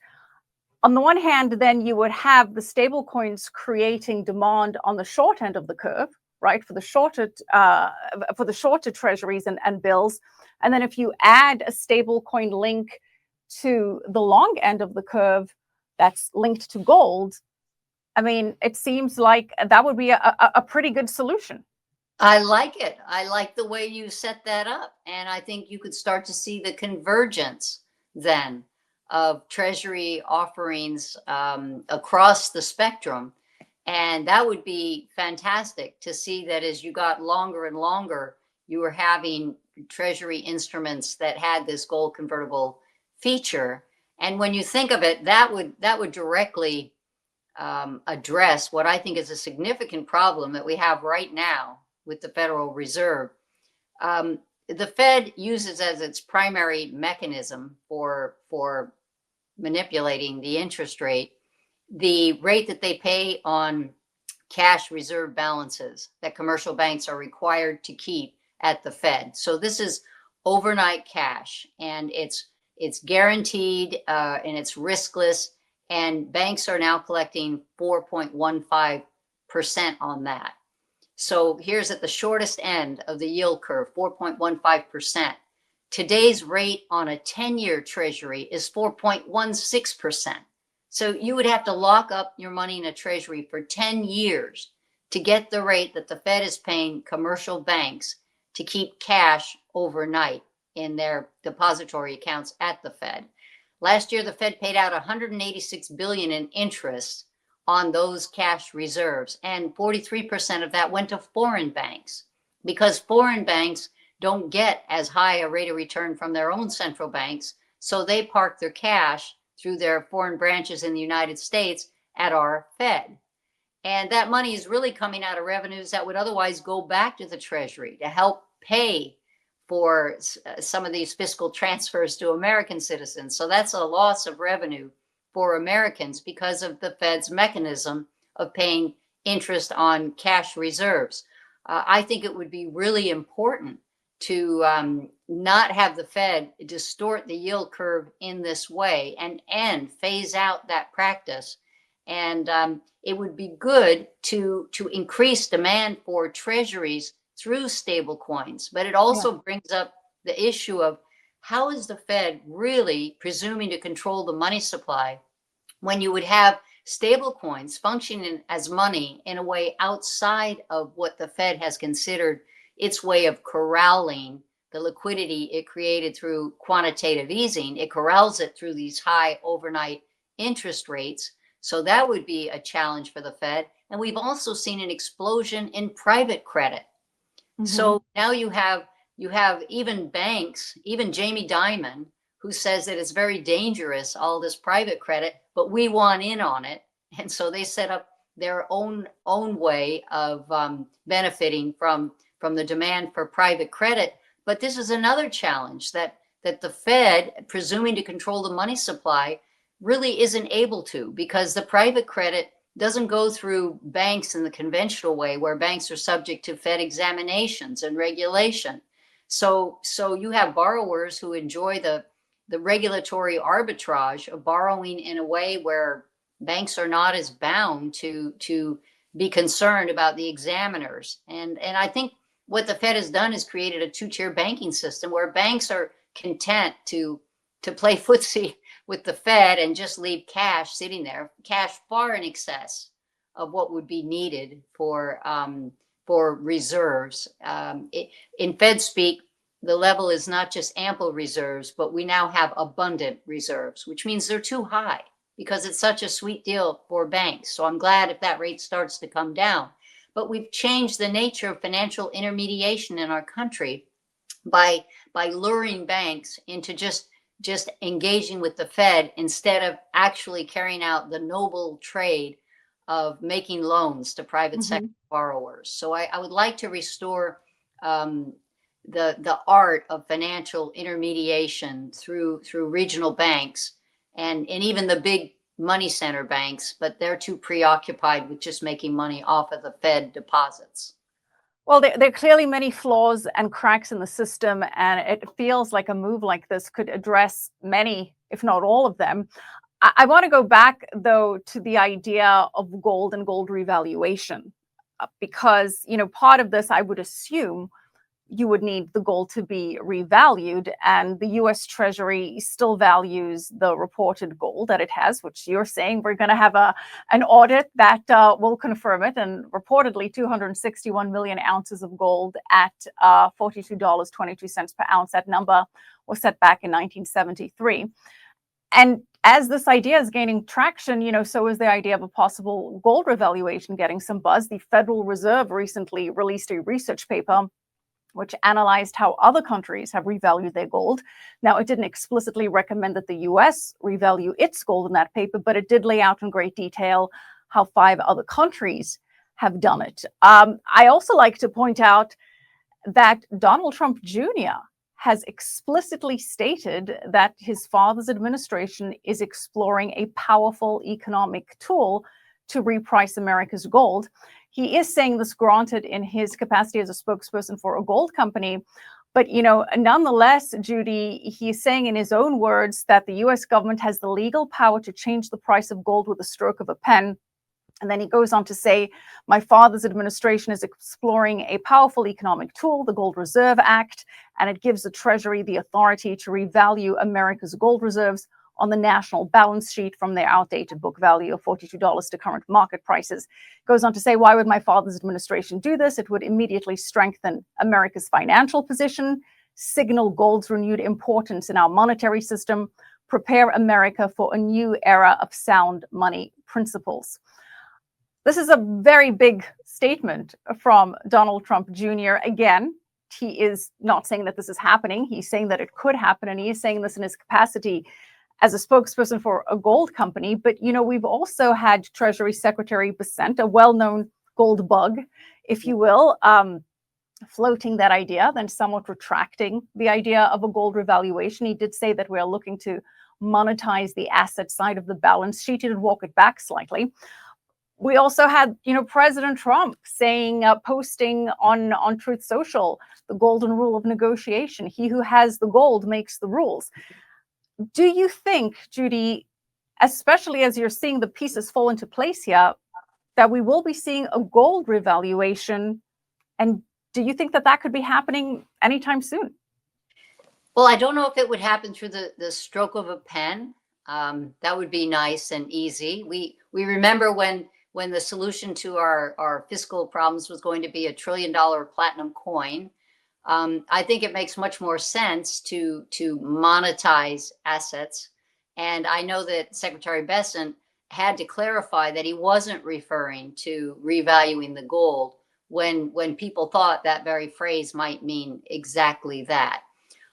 On the one hand, then you would have the stable coins creating demand on the short end of the curve, right, for the shorter treasuries and bills. And then if you add a stable coin link to the long end of the curve that's linked to gold, I mean, it seems like that would be a pretty good solution. I like it. I like the way you set that up. And I think you could start to see the convergence then of Treasury offerings across the spectrum. And that would be fantastic to see that as you got longer and longer, you were having Treasury instruments that had this gold convertible feature. And when you think of it, that would directly address what I think is a significant problem that we have right now with the Federal Reserve. The Fed uses as its primary mechanism for manipulating the interest rate the rate that they pay on cash reserve balances that commercial banks are required to keep at the Fed. So this is overnight cash, and it's guaranteed and it's riskless. And banks are now collecting 4.15% on that. So here's at the shortest end of the yield curve, 4.15%. Today's rate on a 10-year Treasury is 4.16%. So you would have to lock up your money in a Treasury for 10 years to get the rate that the Fed is paying commercial banks to keep cash overnight in their depository accounts at the Fed. Last year, the Fed paid out $186 billion in interest on those cash reserves, and 43% of that went to foreign banks, because foreign banks don't get as high a rate of return from their own central banks, so they park their cash through their foreign branches in the United States at our Fed. And that money is really coming out of revenues that would otherwise go back to the Treasury to help pay for some of these fiscal transfers to American citizens. So that's a loss of revenue for Americans because of the Fed's mechanism of paying interest on cash reserves. I think it would be really important to not have the Fed distort the yield curve in this way and phase out that practice. And it would be good to increase demand for treasuries through stable coins. But it also brings up the issue of how is the Fed really presuming to control the money supply when you would have stable coins functioning as money in a way outside of what the Fed has considered its way of corralling the liquidity it created through quantitative easing. It corrals it through these high overnight interest rates. So that would be a challenge for the Fed. And we've also seen an explosion in private credit. So now you have even banks, even Jamie Dimon, who says that it's very dangerous, all this private credit, but we want in on it. And so they set up their own way of benefiting from the demand for private credit. But this is another challenge that the Fed, presuming to control the money supply, really isn't able to, because the private credit doesn't go through banks in the conventional way, where banks are subject to Fed examinations and regulation. So you have borrowers who enjoy the regulatory arbitrage of borrowing in a way where banks are not as bound to be concerned about the examiners. And I think what the Fed has done is created a two-tier banking system where banks are content to play footsie with the Fed and just leave cash sitting there, cash far in excess of what would be needed for reserves. In Fed speak, the level is not just ample reserves, but we now have abundant reserves, which means they're too high because it's such a sweet deal for banks. So I'm glad if that rate starts to come down. But we've changed the nature of financial intermediation in our country by luring banks into just engaging with the Fed instead of actually carrying out the noble trade of making loans to private sector borrowers. So I would like to restore the art of financial intermediation through regional banks and even the big money center banks, but they're too preoccupied with just making money off of the Fed deposits. Well, there are clearly many flaws and cracks in the system, and it feels like a move like this could address many, if not all of them. I want to go back, though, to the idea of gold and gold revaluation, because, part of this, I would assume, you would need the gold to be revalued, and the US Treasury still values the reported gold that it has, which you're saying we're going to have an audit that will confirm it, and reportedly 261 million ounces of gold at $42.22 per ounce. That number was set back in 1973. And as this idea is gaining traction, so is the idea of a possible gold revaluation getting some buzz. The Federal Reserve recently released a research paper which analyzed how other countries have revalued their gold. Now, it didn't explicitly recommend that the US revalue its gold in that paper, but it did lay out in great detail how 5 other countries have done it. I also like to point out that Donald Trump Jr. has explicitly stated that his father's administration is exploring a powerful economic tool to reprice America's gold. He is saying this, granted, in his capacity as a spokesperson for a gold company. But, nonetheless, Judy, he's saying in his own words that the US government has the legal power to change the price of gold with a stroke of a pen. And then he goes on to say, my father's administration is exploring a powerful economic tool, the Gold Reserve Act, and it gives the Treasury the authority to revalue America's gold reserves on the national balance sheet from their outdated book value of $42 to current market prices. Goes on to say, why would my father's administration do this? It would immediately strengthen America's financial position, signal gold's renewed importance in our monetary system, prepare America for a new era of sound money principles. This is a very big statement from Donald Trump Jr. Again, he is not saying that this is happening. He's saying that it could happen, and he is saying this in his capacity as a spokesperson for a gold company. But, we've also had Treasury Secretary Bessent, a well-known gold bug, if you will, floating that idea, then somewhat retracting the idea of a gold revaluation. He did say that we're looking to monetize the asset side of the balance sheet. He did walk it back slightly. We also had, President Trump saying, posting on Truth Social, the golden rule of negotiation. He who has the gold makes the rules. Do you think, Judy, especially as you're seeing the pieces fall into place here, that we will be seeing a gold revaluation? And do you think that could be happening anytime soon? Well, I don't know if it would happen through the stroke of a pen. That would be nice and easy. We remember when the solution to our fiscal problems was going to be $1 trillion platinum coin. I think it makes much more sense to monetize assets. And I know that Secretary Bessent had to clarify that he wasn't referring to revaluing the gold when people thought that very phrase might mean exactly that.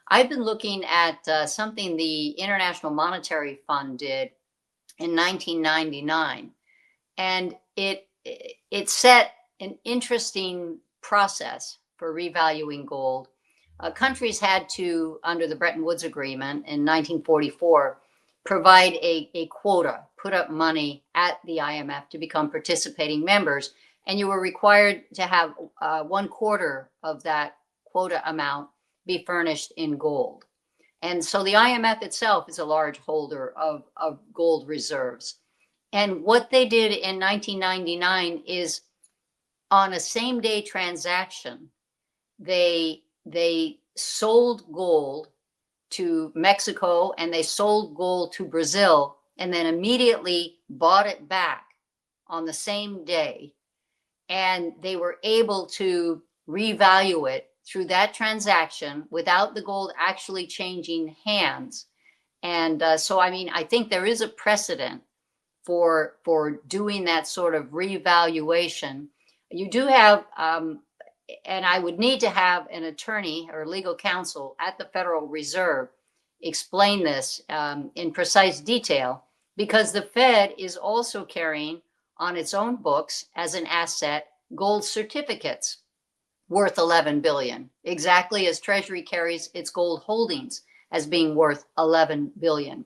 I've been looking at something the International Monetary Fund did in 1999, and it set an interesting process for revaluing gold. Countries had to, under the Bretton Woods Agreement in 1944, provide a quota, put up money at the IMF to become participating members, and you were required to have 1/4 of that quota amount be furnished in gold. And so the IMF itself is a large holder of gold reserves. And what they did in 1999 is, on a same day transaction, they sold gold to Mexico and they sold gold to Brazil, and then immediately bought it back on the same day. And they were able to revalue it through that transaction without the gold actually changing hands. And so, I mean, I think there is a precedent for doing that sort of revaluation. You do have, and I would need to have an attorney or legal counsel at the Federal Reserve explain this in precise detail, because the Fed is also carrying on its own books as an asset gold certificates worth 11 billion, exactly as Treasury carries its gold holdings as being worth 11 billion.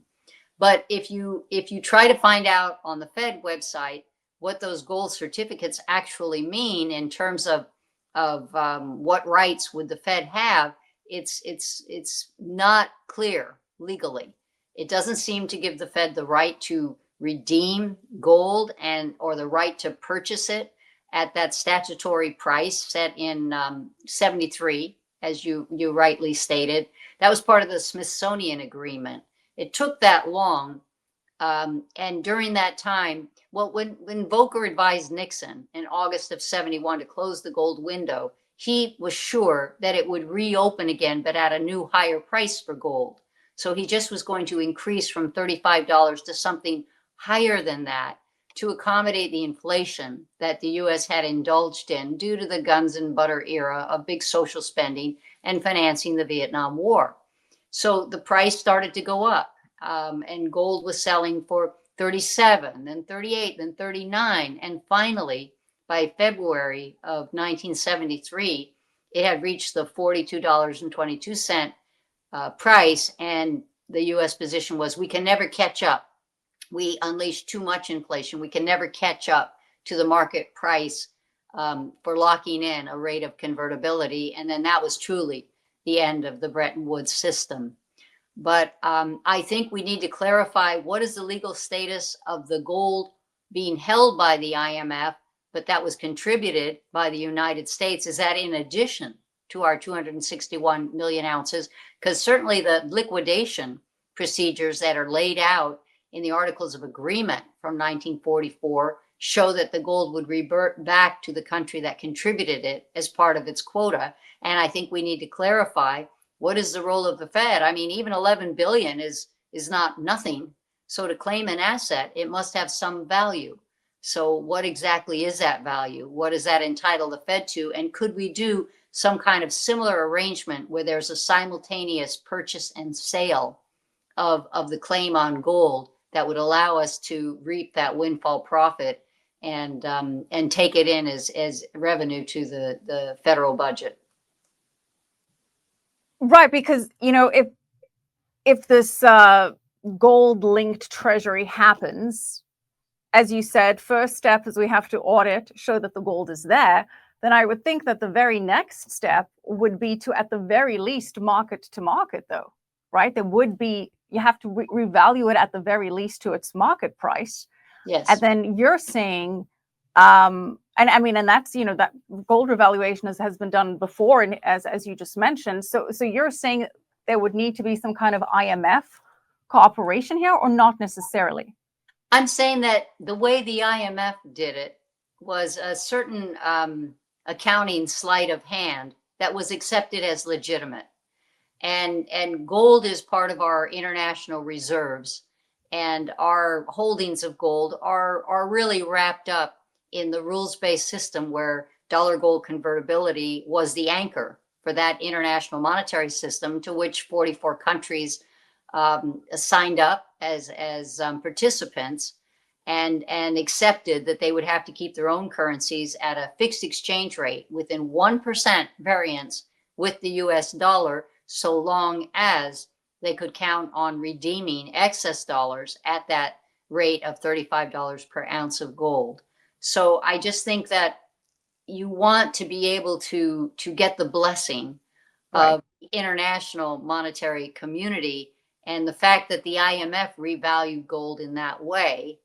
But if you try to find out on the Fed website what those gold certificates actually mean in terms of what rights would the Fed have, it's not clear legally. It doesn't seem to give the Fed the right to redeem gold or the right to purchase it at that statutory price set in 73, as you rightly stated. That was part of the Smithsonian Agreement. It took that long. And during that time, well, when Volcker advised Nixon in August of 71 to close the gold window, he was sure that it would reopen again, but at a new higher price for gold. So he just was going to increase from $35 to something higher than that to accommodate the inflation that the US had indulged in due to the guns and butter era of big social spending and financing the Vietnam War. So the price started to go up, and gold was selling for 37, then 38, then 39. And finally, by February of 1973, it had reached the $42.22 price. And the US position was, we can never catch up. We unleashed too much inflation. We can never catch up to the market price for locking in a rate of convertibility. And then that was truly the end of the Bretton Woods system. But I think we need to clarify what is the legal status of the gold being held by the IMF, but that was contributed by the United States. Is that in addition to our 261 million ounces? Because certainly the liquidation procedures that are laid out in the Articles of Agreement from 1944 show that the gold would revert back to the country that contributed it as part of its quota. And I think we need to clarify, what is the role of the Fed? I mean, even 11 billion is not nothing. So to claim an asset, it must have some value. So what exactly is that value? What does that entitle the Fed to? And could we do some kind of similar arrangement where there's a simultaneous purchase and sale of the claim on gold that would allow us to reap that windfall profit and take it in as revenue to the federal budget? Right, because if this gold-linked treasury happens, as you said, first step is we have to audit, show that the gold is there. Then I would think that the very next step would be to, at the very least, market to market, though, right? There would be, you have to revalue it at the very least to its market price. Yes. And then you're saying, and that's, that gold revaluation has been done before, and as you just mentioned. So you're saying there would need to be some kind of IMF cooperation here, or not necessarily? I'm saying that the way the IMF did it was a certain accounting sleight of hand that was accepted as legitimate. And gold is part of our international reserves, and our holdings of gold are really wrapped up in the rules-based system where dollar gold convertibility was the anchor for that international monetary system, to which 44 countries signed up as participants, and accepted that they would have to keep their own currencies at a fixed exchange rate within 1% variance with the US dollar, so long as they could count on redeeming excess dollars at that rate of $35 per ounce of gold. So I just think that you want to be able to get the blessing Right. of the international monetary community, and the fact that the IMF revalued gold in that way,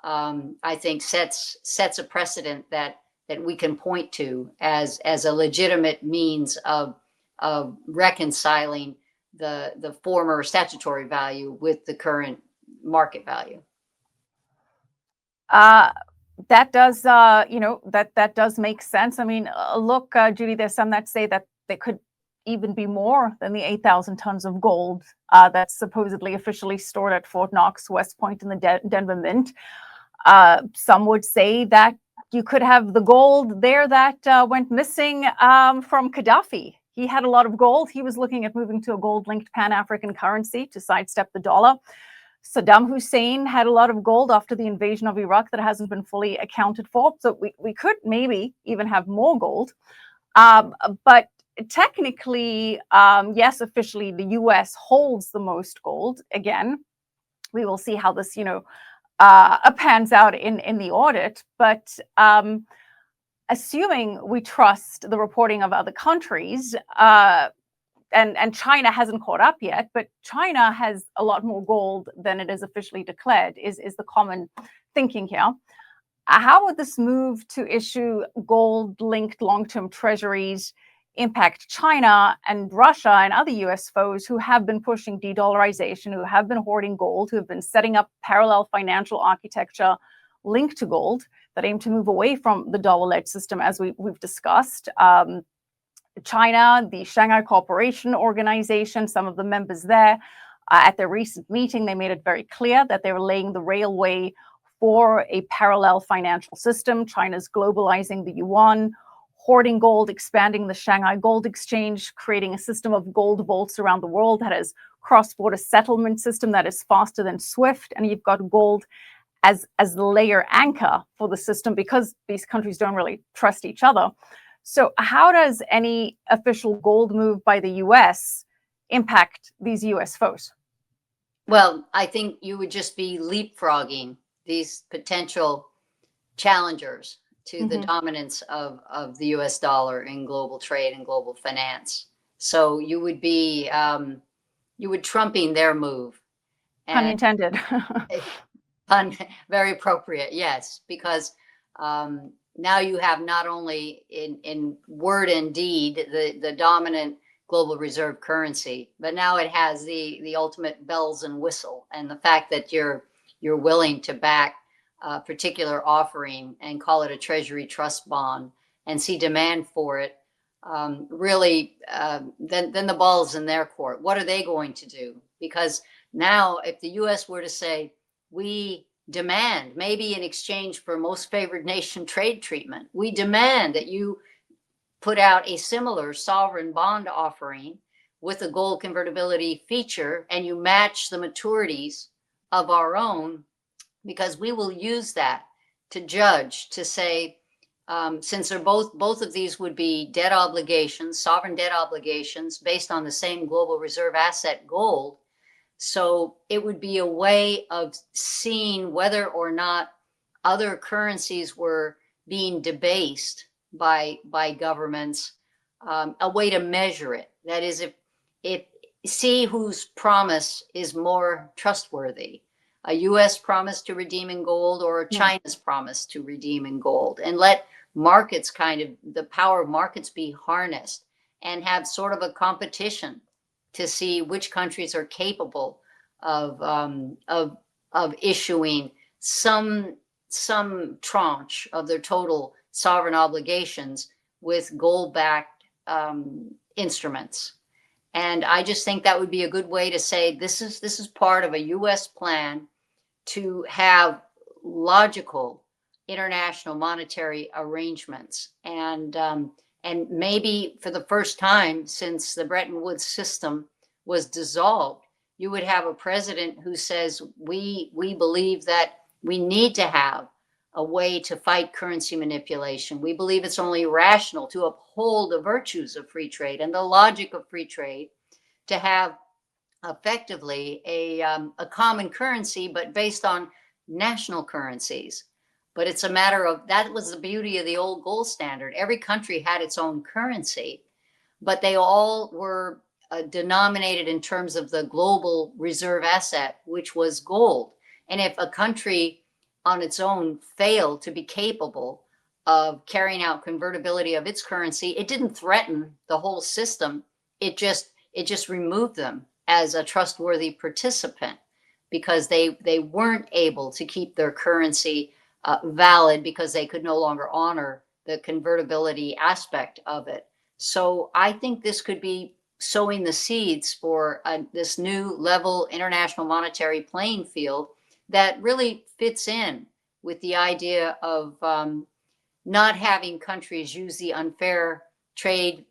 I think sets a precedent that we can point to as a legitimate means of reconciling the former statutory value with the current market value. Uh, that does, that does make sense. I mean, look, Judy, there's some that say that there could even be more than the 8,000 tons of gold that's supposedly officially stored at Fort Knox, West Point, in the Denver Mint. Some would say that you could have the gold there that went missing from Gaddafi. He had a lot of gold. He was looking at moving to a gold-linked Pan-African currency to sidestep the dollar. Saddam Hussein had a lot of gold after the invasion of Iraq that hasn't been fully accounted for. So we could maybe even have more gold. But technically, yes, officially, the US holds the most gold. Again, we will see how this, pans out in the audit. But assuming we trust the reporting of other countries, and China hasn't caught up yet, but China has a lot more gold than it is officially declared, is the common thinking here. How would this move to issue gold-linked long-term treasuries impact China and Russia and other US foes who have been pushing de-dollarization, who have been hoarding gold, who have been setting up parallel financial architecture linked to gold that aim to move away from the dollar-led system, as we've discussed? China, the Shanghai Cooperation Organization, some of the members there, at their recent meeting, they made it very clear that they were laying the railway for a parallel financial system. China's globalizing the yuan, hoarding gold, expanding the Shanghai Gold Exchange, creating a system of gold vaults around the world that has cross-border settlement system that is faster than SWIFT. And you've got gold as the layer anchor for the system, because these countries don't really trust each other. So how does any official gold move by the US impact these US foes? Well, I think you would just be leapfrogging these potential challengers to the dominance of the US dollar in global trade and global finance. So you would be trumping their move. Pun intended. Very appropriate, yes, because now you have not only in word and deed the dominant global reserve currency, but now it has the ultimate bells and whistle, and the fact that you're willing to back a particular offering and call it a Treasury trust bond and see demand for it, really, then the ball's in their court. What are they going to do? Because now, if the US were to say, we demand, maybe in exchange for most favored nation trade treatment, we demand that you put out a similar sovereign bond offering with a gold convertibility feature, and you match the maturities of our own, because we will use that to judge, to say, since they're both of these would be debt obligations, sovereign debt obligations based on the same global reserve asset, gold. So it would be a way of seeing whether or not other currencies were being debased by governments, a way to measure it. That is, if see whose promise is more trustworthy, a US promise to redeem in gold or China's promise to redeem in gold, and let markets, the power of markets, be harnessed and have sort of a competition to see which countries are capable of issuing some tranche of their total sovereign obligations with gold-backed instruments. And I just think that would be a good way to say this is part of a U.S. plan to have logical international monetary arrangements, and maybe for the first time since the Bretton Woods system was dissolved, you would have a president who says we believe that we need to have a way to fight currency manipulation. We believe it's only rational to uphold the virtues of free trade and the logic of free trade, to have effectively a common currency, but based on national currencies. But it's a matter of, that was the beauty of the old gold standard. Every country had its own currency, but they all were denominated in terms of the global reserve asset, which was gold. And if a country on its own failed to be capable of carrying out convertibility of its currency, it didn't threaten the whole system. It just removed them as a trustworthy participant, because they weren't able to keep their currency valid because they could no longer honor the convertibility aspect of it. So I think this could be sowing the seeds for this new level international monetary playing field that really fits in with the idea of not having countries use the unfair trade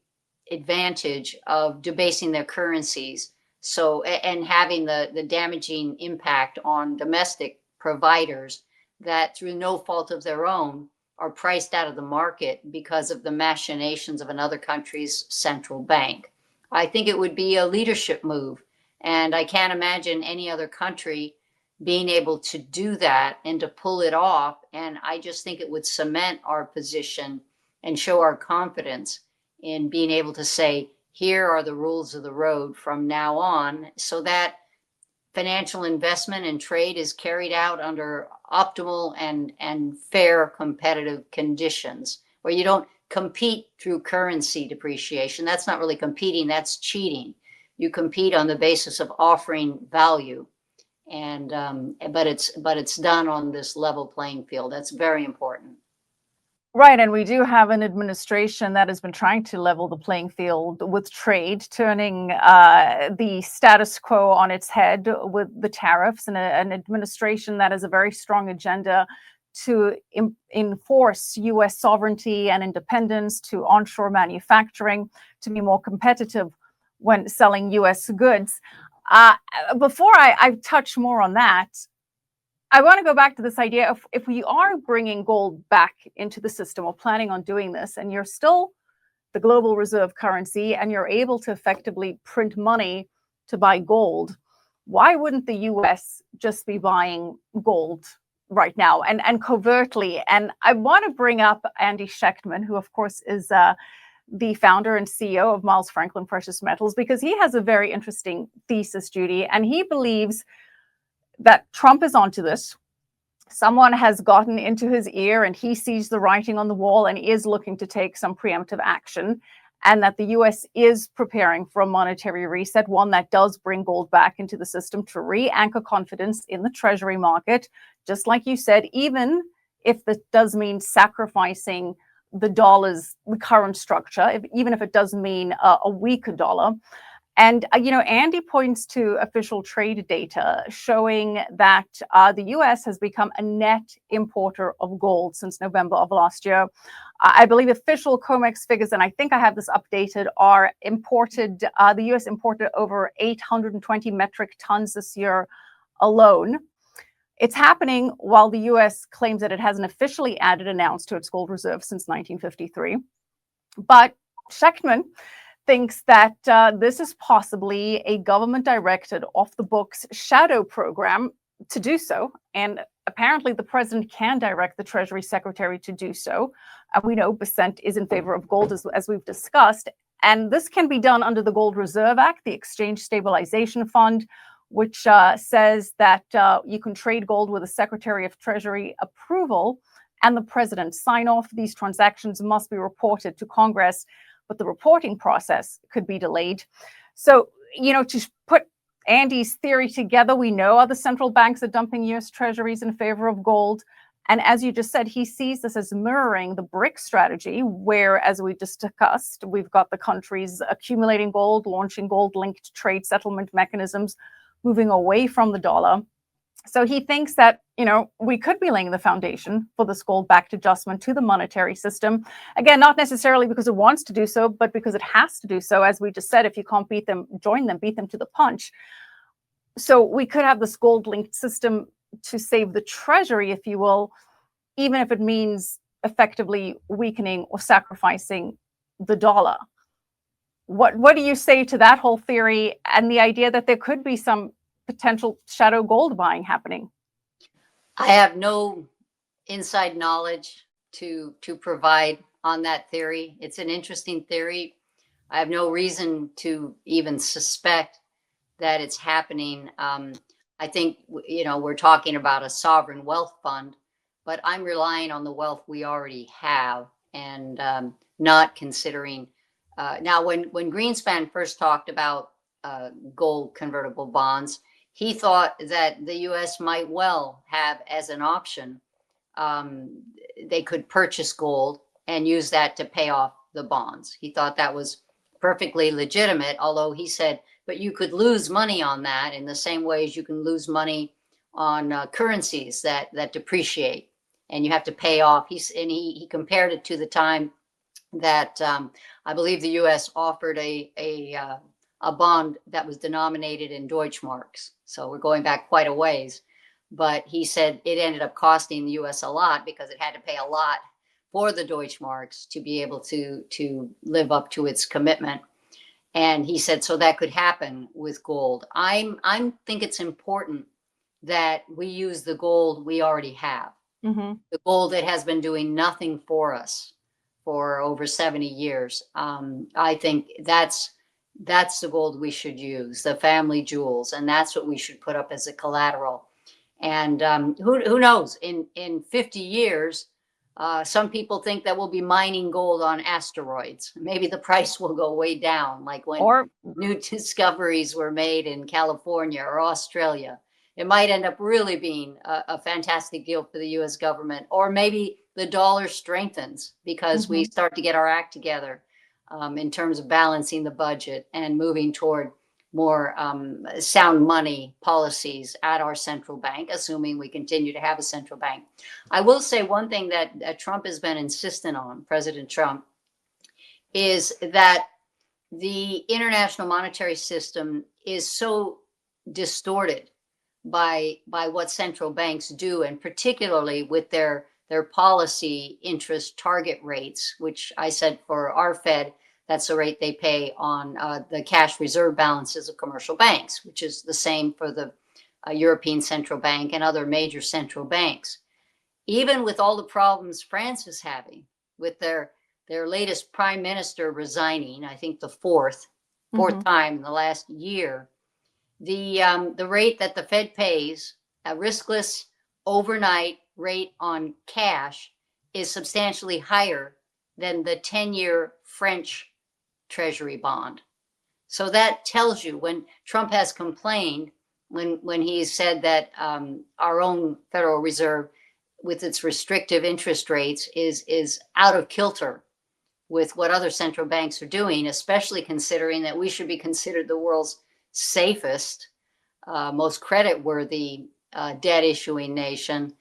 advantage of debasing their currencies, so and having the damaging impact on domestic providers that through no fault of their own are priced out of the market because of the machinations of another country's central bank. I think it would be a leadership move, and I can't imagine any other country being able to do that and to pull it off. And I just think it would cement our position and show our confidence in being able to say, here are the rules of the road from now on, so that financial investment and trade is carried out under optimal and fair competitive conditions, where you don't compete through currency depreciation. That's not really competing, that's cheating. You compete on the basis of offering value. And but it's done on this level playing field. That's very important. Right, and we do have an administration that has been trying to level the playing field with trade, turning the status quo on its head with the tariffs, and an administration that has a very strong agenda to enforce U.S. sovereignty and independence, to onshore manufacturing, to be more competitive when selling U.S. goods. Before I touch more on that, I want to go back to this idea of, if we are bringing gold back into the system, or planning on doing this, and you're still the global reserve currency and you're able to effectively print money to buy gold, why wouldn't the US just be buying gold right now and covertly? And I want to bring up Andy Schechtman, who of course is the founder and CEO of Miles Franklin Precious Metals, because he has a very interesting thesis, Judy, and he believes that Trump is onto this. Someone has gotten into his ear and he sees the writing on the wall and is looking to take some preemptive action, and that the US is preparing for a monetary reset, one that does bring gold back into the system to re-anchor confidence in the Treasury market, just like you said, even if that does mean sacrificing the dollar's current structure, even if it does mean a weaker dollar. And, Andy points to official trade data showing that the U.S. has become a net importer of gold since November of last year. I believe official COMEX figures, and I think I have this updated, are imported, the U.S. imported over 820 metric tons this year alone. It's happening while the U.S. claims that it hasn't officially added an ounce to its gold reserve since 1953. But Schechtman thinks that this is possibly a government-directed, off-the-books shadow program to do so. And apparently the president can direct the Treasury Secretary to do so. We know Besant is in favor of gold, as we've discussed. And this can be done under the Gold Reserve Act, the Exchange Stabilization Fund, which says that you can trade gold with a Secretary of Treasury approval and the president sign off. These transactions must be reported to Congress, but the reporting process could be delayed. So, to put Andy's theory together, we know other central banks are dumping US treasuries in favor of gold. And as you just said, he sees this as mirroring the BRIC strategy, where, as we just discussed, we've got the countries accumulating gold, launching gold-linked trade settlement mechanisms, moving away from the dollar. So he thinks that, we could be laying the foundation for this gold-backed adjustment to the monetary system. Again, not necessarily because it wants to do so, but because it has to do so. As we just said, if you can't beat them, join them, beat them to the punch. So we could have this gold-linked system to save the Treasury, if you will, even if it means effectively weakening or sacrificing the dollar. What do you say to that whole theory and the idea that there could be some potential shadow gold buying happening? I have no inside knowledge to provide on that theory. It's an interesting theory. I have no reason to even suspect that it's happening. I think, we're talking about a sovereign wealth fund, but I'm relying on the wealth we already have and not considering. Now, when Greenspan first talked about gold convertible bonds, he thought that the U.S. might well have as an option, they could purchase gold and use that to pay off the bonds. He thought that was perfectly legitimate, although he said, but you could lose money on that in the same way as you can lose money on currencies that depreciate and you have to pay off. He compared it to the time that I believe the U.S. offered a bond that was denominated in Deutschmarks. So we're going back quite a ways. But he said it ended up costing the U.S. a lot because it had to pay a lot for the Deutschmarks to be able to live up to its commitment. And he said, so that could happen with gold. I think it's important that we use the gold we already have. Mm-hmm. The gold that has been doing nothing for us for over 70 years. I think that's the gold we should use, the family jewels, and that's what we should put up as a collateral. And who knows, in 50 years, some people think that we'll be mining gold on asteroids. Maybe the price will go way down, like when new discoveries were made in California or Australia. It might end up really being a fantastic deal for the U.S. government, or maybe the dollar strengthens because we start to get our act together in terms of balancing the budget and moving toward more sound money policies at our central bank, assuming we continue to have a central bank. I will say one thing that Trump has been insistent on, President Trump, is that the international monetary system is so distorted by what central banks do, and particularly with their policy interest target rates, which I said for our Fed, that's the rate they pay on the cash reserve balances of commercial banks, which is the same for the European Central Bank and other major central banks. Even with all the problems France is having with their latest prime minister resigning, I think the fourth time in the last year, the rate that the Fed pays, a riskless overnight rate on cash, is substantially higher than the 10-year French Treasury bond. So that tells you, when Trump has complained, when he said that our own Federal Reserve, with its restrictive interest rates, is out of kilter with what other central banks are doing, especially considering that we should be considered the world's safest, most credit-worthy debt issuing nation.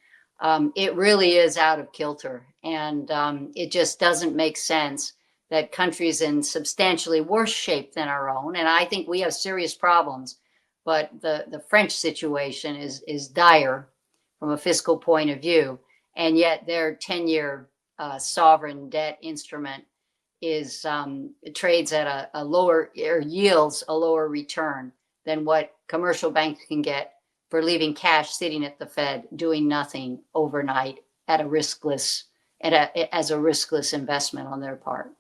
It really is out of kilter, and it just doesn't make sense that countries in substantially worse shape than our own, and I think we have serious problems, but the French situation is dire from a fiscal point of view, and yet their 10-year sovereign debt instrument trades at a lower, or yields a lower return than what commercial banks can get for leaving cash sitting at the Fed doing nothing overnight as a riskless investment on their part.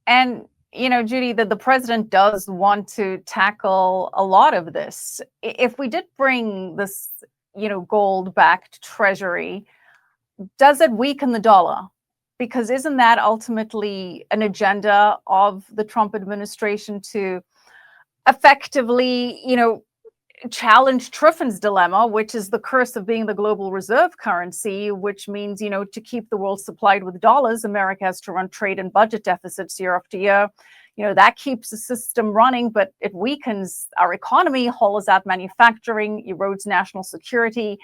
And, Judy, the president does want to tackle a lot of this. If we did bring this, gold-backed treasury, does it weaken the dollar? Because isn't that ultimately an agenda of the Trump administration to effectively, challenge Triffin's dilemma, which is the curse of being the global reserve currency, which means, to keep the world supplied with dollars, America has to run trade and budget deficits year after year. That keeps the system running, but it weakens our economy, hollows out manufacturing, erodes national security,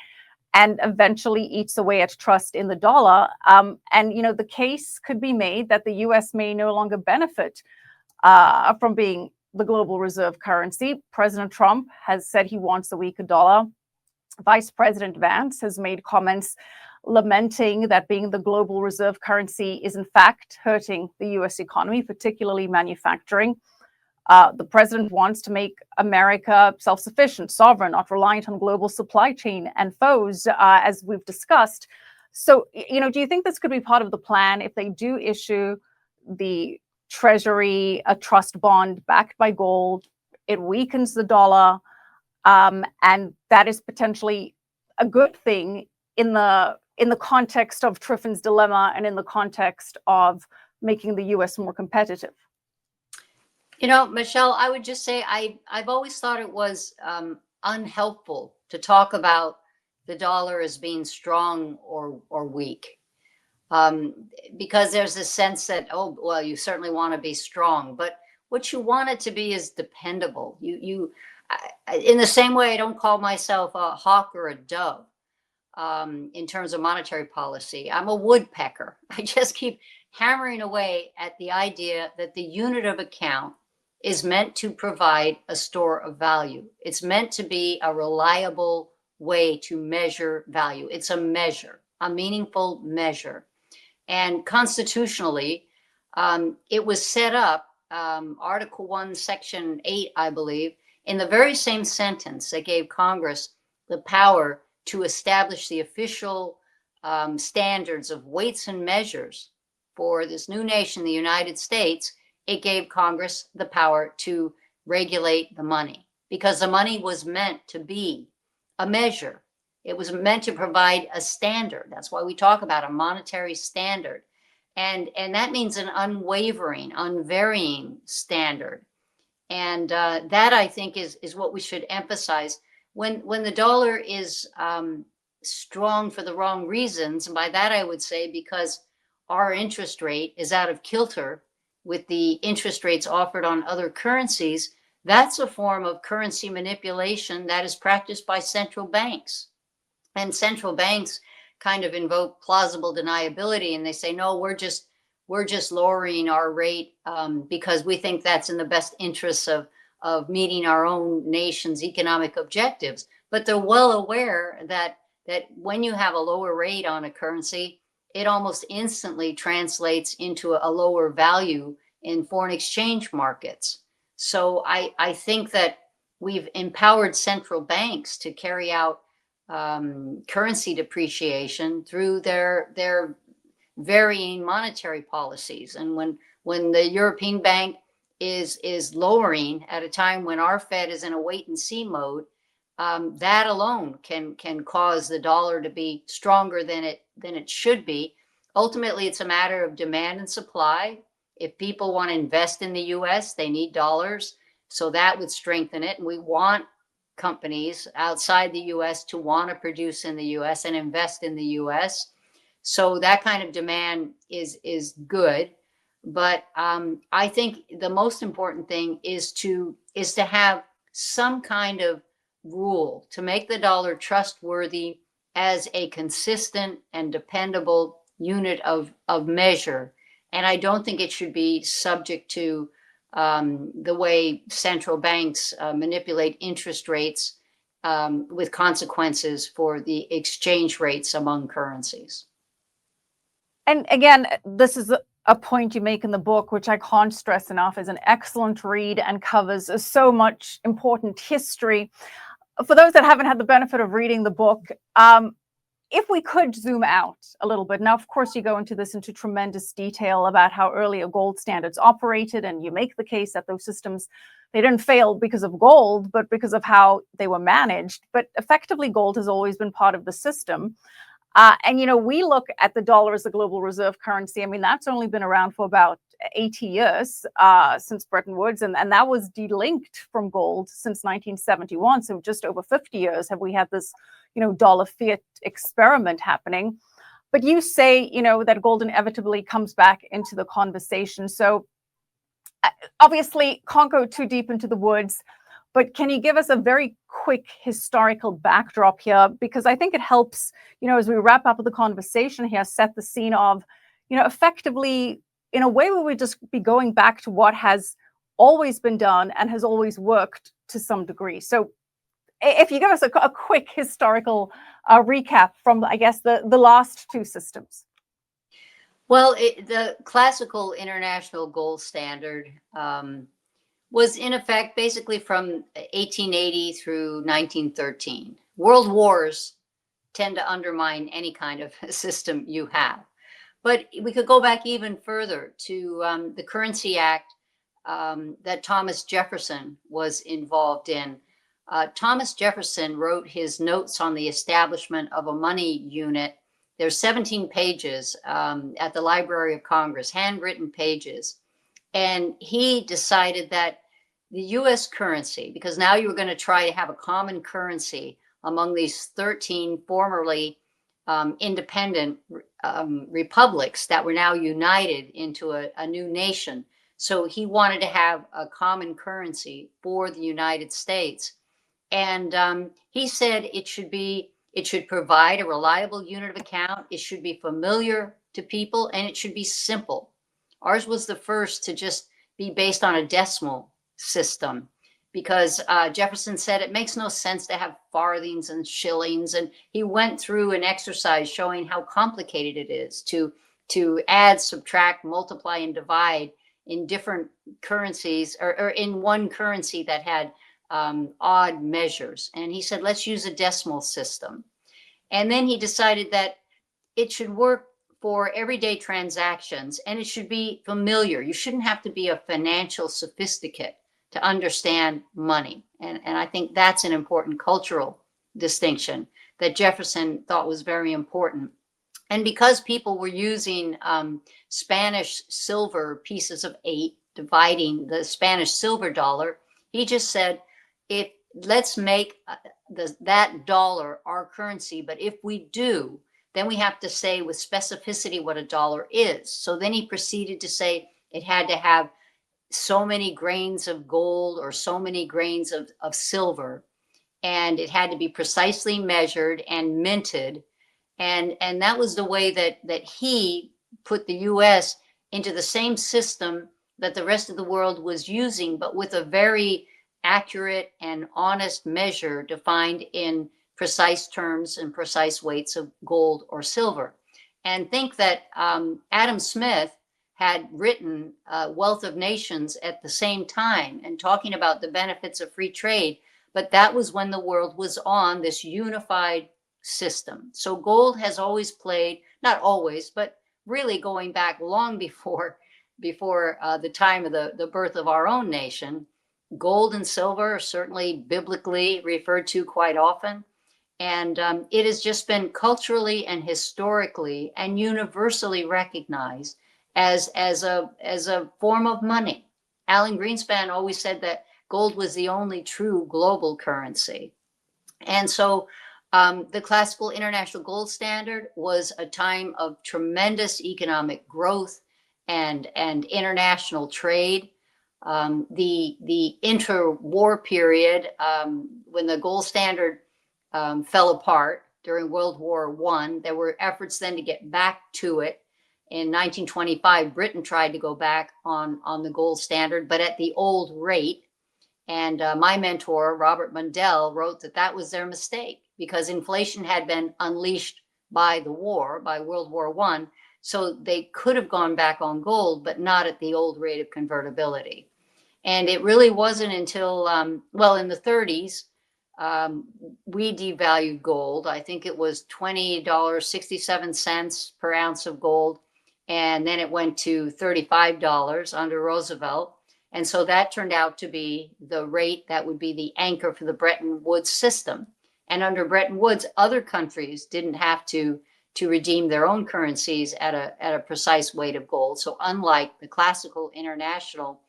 and eventually eats away at trust in the dollar. And the case could be made that the US may no longer benefit from being the global reserve currency. President Trump has said he wants a weaker dollar. Vice President Vance has made comments lamenting that being the global reserve currency is in fact hurting the US economy, particularly manufacturing. The president wants to make America self-sufficient, sovereign, not reliant on global supply chain and foes, as we've discussed. So, do you think this could be part of the plan if they do issue the Treasury, a trust bond backed by gold? It weakens the dollar, and that is potentially a good thing in the context of Triffin's dilemma and in the context of making the US more competitive. Michelle, I would just say I've always thought it was unhelpful to talk about the dollar as being strong or weak. Because there's a sense that, oh, well, you certainly want to be strong, but what you want it to be is dependable. In the same way, I don't call myself a hawk or a dove in terms of monetary policy. I'm a woodpecker. I just keep hammering away at the idea that the unit of account is meant to provide a store of value. It's meant to be a reliable way to measure value. It's a measure, a meaningful measure. And constitutionally, it was set up, Article 1, Section 8, I believe, in the very same sentence that gave Congress the power to establish the official standards of weights and measures for this new nation, the United States. It gave Congress the power to regulate the money because the money was meant to be a measure. It was meant to provide a standard. That's why we talk about a monetary standard. And that means an unwavering, unvarying standard. And that, I think, is what we should emphasize. When the dollar is strong for the wrong reasons, and by that I would say because our interest rate is out of kilter with the interest rates offered on other currencies, that's a form of currency manipulation that is practiced by central banks. And central banks kind of invoke plausible deniability, and they say, no, we're just lowering our rate because we think that's in the best interests of meeting our own nation's economic objectives. But they're well aware that when you have a lower rate on a currency, it almost instantly translates into a lower value in foreign exchange markets. So I think that we've empowered central banks to carry out currency depreciation through their varying monetary policies. And when the European Bank is lowering at a time when our Fed is in a wait and see mode, that alone can cause the dollar to be stronger than it should be. Ultimately, it's a matter of demand and supply. If people want to invest in the US, they need dollars. So that would strengthen it. And we want companies outside the US to want to produce in the US and invest in the US. So that kind of demand is good. But I think the most important thing is to have some kind of rule to make the dollar trustworthy as a consistent and dependable unit of measure. And I don't think it should be subject to the way central banks manipulate interest rates with consequences for the exchange rates among currencies. And again, this is a point you make in the book, which I can't stress enough, is an excellent read and covers so much important history. For those that haven't had the benefit of reading the book, if we could zoom out a little bit. Now, of course, you go into tremendous detail about how earlier gold standards operated, and you make the case that those systems, they didn't fail because of gold, but because of how they were managed. But effectively, gold has always been part of the system. And we look at the dollar as a global reserve currency. I mean, that's only been around for about 80 years since Bretton Woods, and that was delinked from gold since 1971. So just over 50 years have we had this, dollar fiat experiment happening. But you say, that gold inevitably comes back into the conversation. So obviously, can't go too deep into the woods, but can you give us a very quick historical backdrop here? Because I think it helps, as we wrap up the conversation here, set the scene of, effectively, in a way, we would just be going back to what has always been done and has always worked to some degree. So if you give us a quick historical recap from, I guess, the last two systems. Well, the classical international gold standard was in effect basically from 1880 through 1913. World wars tend to undermine any kind of system you have. But we could go back even further to the Currency Act that Thomas Jefferson was involved in. Thomas Jefferson wrote his notes on the establishment of a money unit. There's 17 pages at the Library of Congress, handwritten pages. And he decided that the US currency, because now you were going to try to have a common currency among these 13 formerly independent republics that were now united into a new nation. So he wanted to have a common currency for the United States. And he said it should provide a reliable unit of account. It should be familiar to people, and it should be simple. Ours was the first to just be based on a decimal system, because Jefferson said it makes no sense to have farthings and shillings. And he went through an exercise showing how complicated it is to add, subtract, multiply, and divide in different currencies, or in one currency that had odd measures. And he said, let's use a decimal system. And then he decided that it should work for everyday transactions, and it should be familiar. You shouldn't have to be a financial sophisticate to understand money. And I think that's an important cultural distinction that Jefferson thought was very important. And because people were using Spanish silver pieces of 8, dividing the Spanish silver dollar, he just said, let's make that dollar our currency. But if we do, then we have to say with specificity what a dollar is. So then he proceeded to say it had to have so many grains of gold or so many grains of silver, and it had to be precisely measured and minted. And that was the way that he put the US into the same system that the rest of the world was using, but with a very accurate and honest measure defined in precise terms and precise weights of gold or silver. And think that Adam Smith had written Wealth of Nations at the same time and talking about the benefits of free trade, but that was when the world was on this unified system. So gold has always played, not always, but really going back long before the time of the birth of our own nation. Gold and silver are certainly biblically referred to quite often. And it has just been culturally and historically and universally recognized as a form of money. Alan Greenspan always said that gold was the only true global currency. And so the classical international gold standard was a time of tremendous economic growth and international trade. The interwar period, when the gold standard fell apart during World War I, there were efforts then to get back to it. In 1925, Britain tried to go back on the gold standard, but at the old rate. And my mentor, Robert Mundell, wrote that was their mistake, because inflation had been unleashed by the war, by World War I. So they could have gone back on gold, but not at the old rate of convertibility. And it really wasn't until, in the 30s, we devalued gold. I think it was $20.67 per ounce of gold. And then it went to $35 under Roosevelt. And so that turned out to be the rate that would be the anchor for the Bretton Woods system. And under Bretton Woods, other countries didn't have to to redeem their own currencies at a precise weight of gold. So unlike the classical international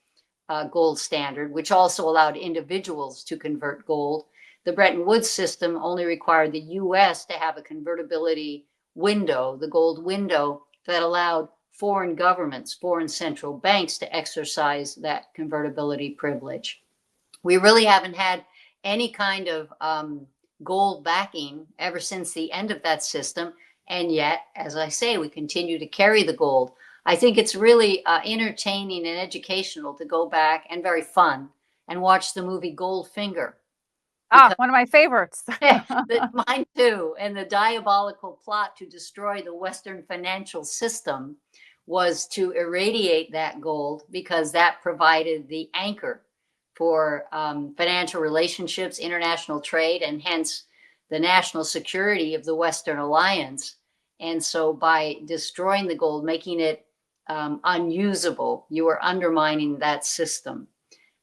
gold standard, which also allowed individuals to convert gold, the Bretton Woods system only required the US to have a convertibility window, the gold window, that allowed foreign governments, foreign central banks to exercise that convertibility privilege. We really haven't had any kind of gold backing ever since the end of that system. And yet, as I say, we continue to carry the gold. I think it's really entertaining and educational to go back, and very fun, and watch the movie Goldfinger. One of my favorites. Mine too. And the diabolical plot to destroy the Western financial system was to irradiate that gold, because that provided the anchor for financial relationships, international trade, and hence the national security of the Western alliance. And so by destroying the gold, making it unusable, you are undermining that system.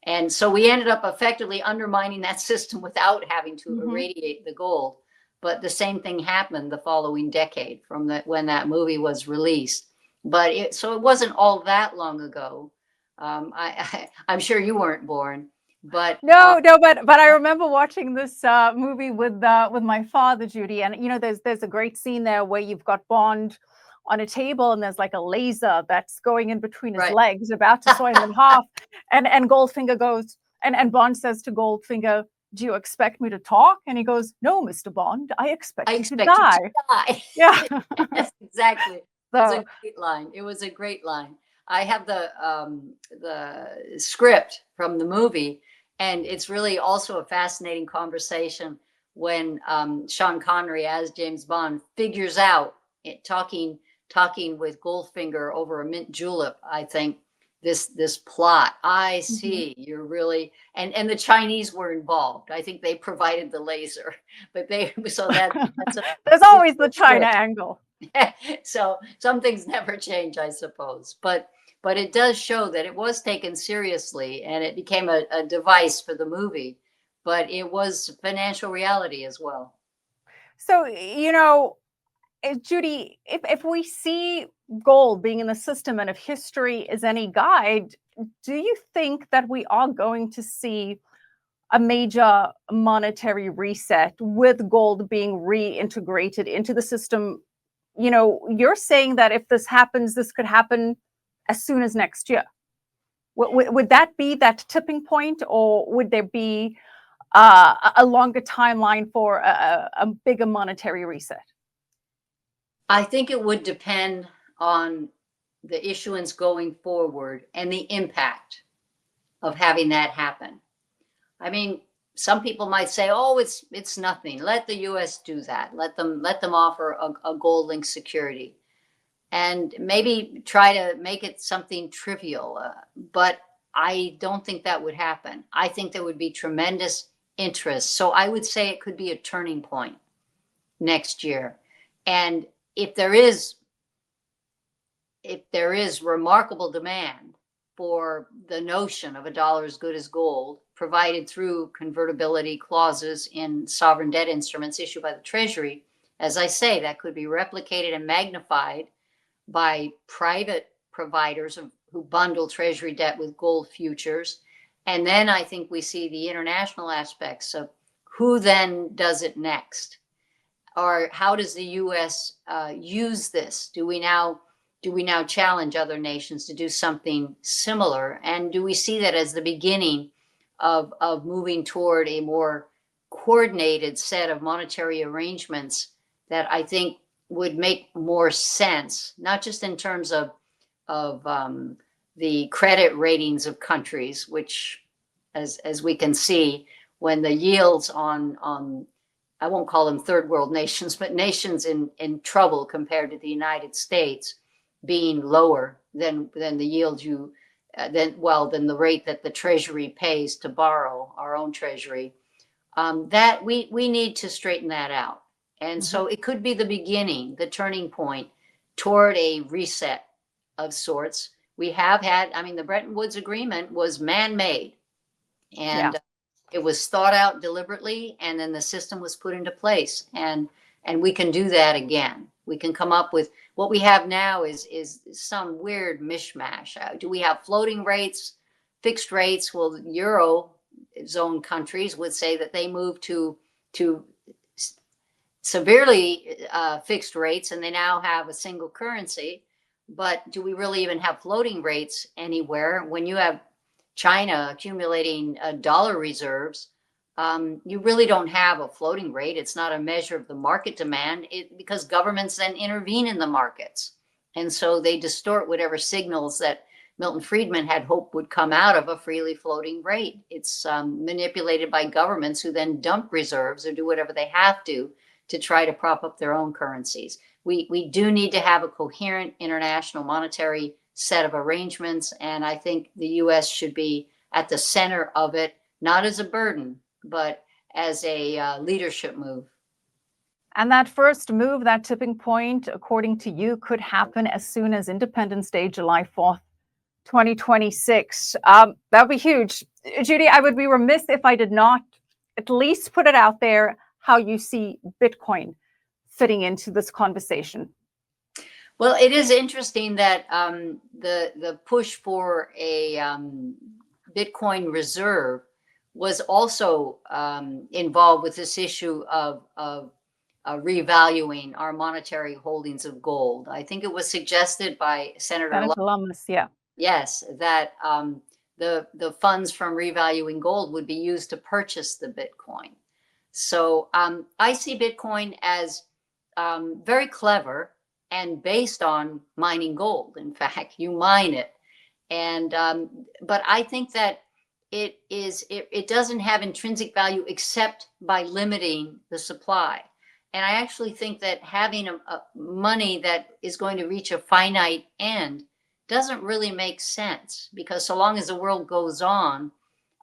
And so we ended up effectively undermining that system without having to irradiate the gold. But the same thing happened the following decade from when that movie was released. But so it wasn't all that long ago. I'm sure you weren't born, but no, but I remember watching this movie with my father, Judy, and there's a great scene there where you've got Bond on a table, and there's like a laser that's going in between his legs, about to saw him in half, and Goldfinger goes, and Bond says to Goldfinger, "Do you expect me to talk?" And he goes, "No, Mr. Bond, I expect you to die." Yeah. Yes, exactly. So, it was a great line. It was a great line. I have the script from the movie, and it's really also a fascinating conversation when Sean Connery as James Bond figures out talking with Goldfinger over a mint julep, I think, this plot. I see, you're really, and the Chinese were involved. I think they provided the laser, but that's there's always the China angle. So some things never change, I suppose. But it does show that it was taken seriously, and it became a device for the movie. But it was financial reality as well. So, Judy, if we see gold being in the system, and if history is any guide, do you think that we are going to see a major monetary reset with gold being reintegrated into the system? You're saying that if this happens, this could happen as soon as next year. Would that be that tipping point, or would there be a longer timeline for a bigger monetary reset? I think it would depend on the issuance going forward and the impact of having that happen. I mean, some people might say, "Oh, it's nothing. Let the U.S. do that. Let them offer a gold-linked security, and maybe try to make it something trivial." But I don't think that would happen. I think there would be tremendous interest. So I would say it could be a turning point next year, and if there is remarkable demand for the notion of a dollar as good as gold, provided through convertibility clauses in sovereign debt instruments issued by the Treasury, as I say, that could be replicated and magnified by private providers who bundle Treasury debt with gold futures. And then I think we see the international aspects of who then does it next. Or how does the U.S. use this? Do we now challenge other nations to do something similar? And do we see that as the beginning of moving toward a more coordinated set of monetary arrangements that I think would make more sense, not just in terms of the credit ratings of countries, which, as we can see, when the yields on I won't call them third world nations, but nations in trouble compared to the United States, being lower than the yield than the rate that the Treasury pays to borrow, our own Treasury, that we need to straighten that out. And so it could be the beginning, the turning point toward a reset of sorts. We have had, the Bretton Woods Agreement was man-made, and it was thought out deliberately, and then the system was put into place, and we can do that again. We can come up with what we have now is some weird mishmash. Do we have floating rates, fixed rates? Well, the Eurozone countries would say that they move to severely fixed rates, and they now have a single currency. But do we really even have floating rates anywhere? When you have China accumulating dollar reserves, you really don't have a floating rate. It's not a measure of the market demand because governments then intervene in the markets. And so they distort whatever signals that Milton Friedman had hoped would come out of a freely floating rate. It's manipulated by governments who then dump reserves or do whatever they have to try to prop up their own currencies. We do need to have a coherent international monetary set of arrangements, and I think the U.S. should be at the center of it, not as a burden, but as a leadership move. And that first move, that tipping point, according to you, could happen as soon as Independence Day, July 4th, 2026. That would be huge. Judy, I would be remiss if I did not at least put it out there how you see Bitcoin fitting into this conversation. Well, it is interesting that the push for a Bitcoin reserve was also involved with this issue of revaluing our monetary holdings of gold. I think it was suggested by Senator Lummis, yeah. Yes, that the funds from revaluing gold would be used to purchase the Bitcoin. So I see Bitcoin as very clever and based on mining gold. In fact, you mine it, and but I think that it doesn't have intrinsic value except by limiting the supply. And I actually think that having a money that is going to reach a finite end doesn't really make sense, because so long as the world goes on,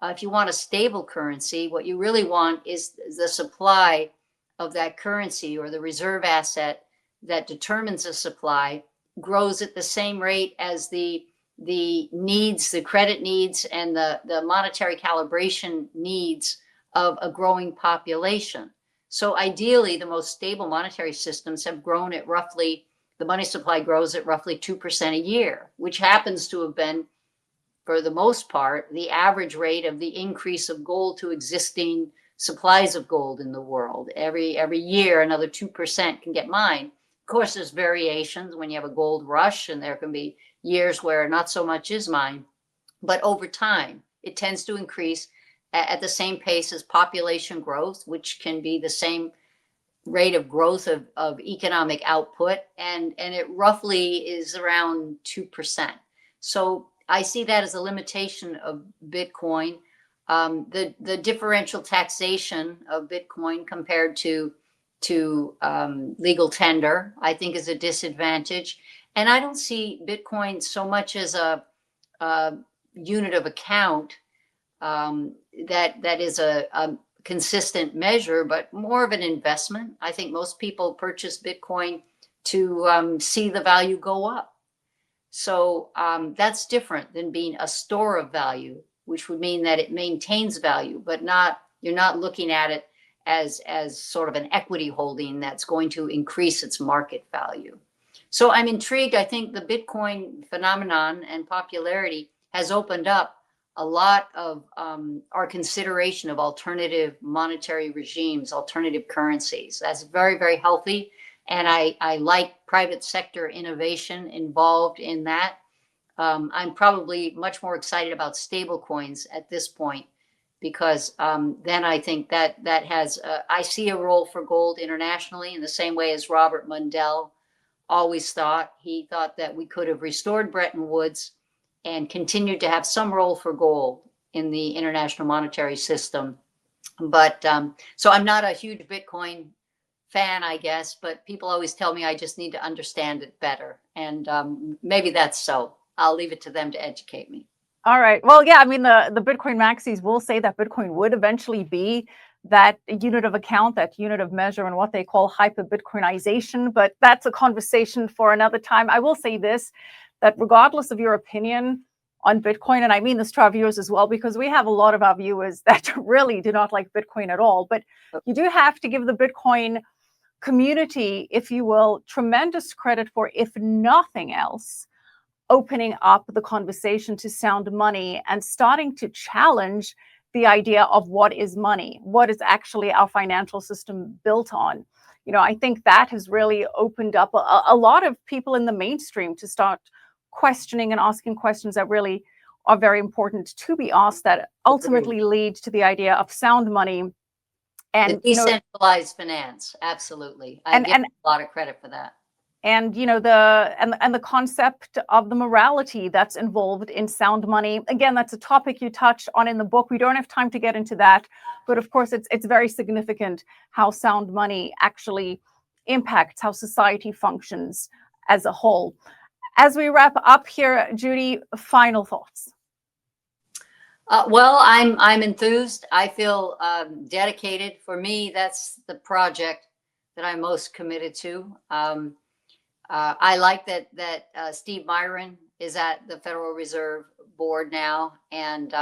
if you want a stable currency, what you really want is the supply of that currency, or the reserve asset that determines the supply, grows at the same rate as the needs, the credit needs, and the monetary calibration needs of a growing population. So ideally, the most stable monetary systems have grown at roughly, the money supply grows at roughly 2% a year, which happens to have been, for the most part, the average rate of the increase of gold to existing supplies of gold in the world. Every year, another 2% can get mined. Of course, there's variations when you have a gold rush, and there can be years where not so much is mined. But over time, it tends to increase at the same pace as population growth, which can be the same rate of growth of economic output, and it roughly is around 2%. So I see that as a limitation of Bitcoin. The differential taxation of Bitcoin compared to legal tender, I think, is a disadvantage. And I don't see Bitcoin so much as a unit of account that is a consistent measure, but more of an investment. I think most people purchase Bitcoin to see the value go up. So that's different than being a store of value, which would mean that it maintains value, but you're not looking at it as sort of an equity holding that's going to increase its market value. So I'm intrigued. I think the Bitcoin phenomenon and popularity has opened up a lot of our consideration of alternative monetary regimes, alternative currencies. That's very, very healthy. And I like private sector innovation involved in that. I'm probably much more excited about stable coins at this point, because then I think that has, I see a role for gold internationally in the same way as Robert Mundell always thought. He thought that we could have restored Bretton Woods and continued to have some role for gold in the international monetary system. But so I'm not a huge Bitcoin fan, I guess, but people always tell me I just need to understand it better. And maybe that's so. I'll leave it to them to educate me. All right. Well, yeah, I mean, the Bitcoin maxis will say that Bitcoin would eventually be that unit of account, that unit of measure, and what they call hyper-Bitcoinization. But that's a conversation for another time. I will say this, that regardless of your opinion on Bitcoin, and I mean this to our viewers as well, because we have a lot of our viewers that really do not like Bitcoin at all, but you do have to give the Bitcoin community, if you will, tremendous credit for, if nothing else, opening up the conversation to sound money and starting to challenge the idea of what is money, what is actually our financial system built on. I think that has really opened up a lot of people in the mainstream to start questioning and asking questions that really are very important to be asked, that ultimately lead to the idea of sound money. And the decentralized finance, absolutely. I give a lot of credit for that. And the concept of the morality that's involved in sound money. Again, that's a topic you touch on in the book. We don't have time to get into that, but of course it's very significant how sound money actually impacts how society functions as a whole. As we wrap up here, Judy, final thoughts. Well, I'm enthused. I feel dedicated. For me, that's the project that I'm most committed to. I like that Steve Myron is at the Federal Reserve Board now, and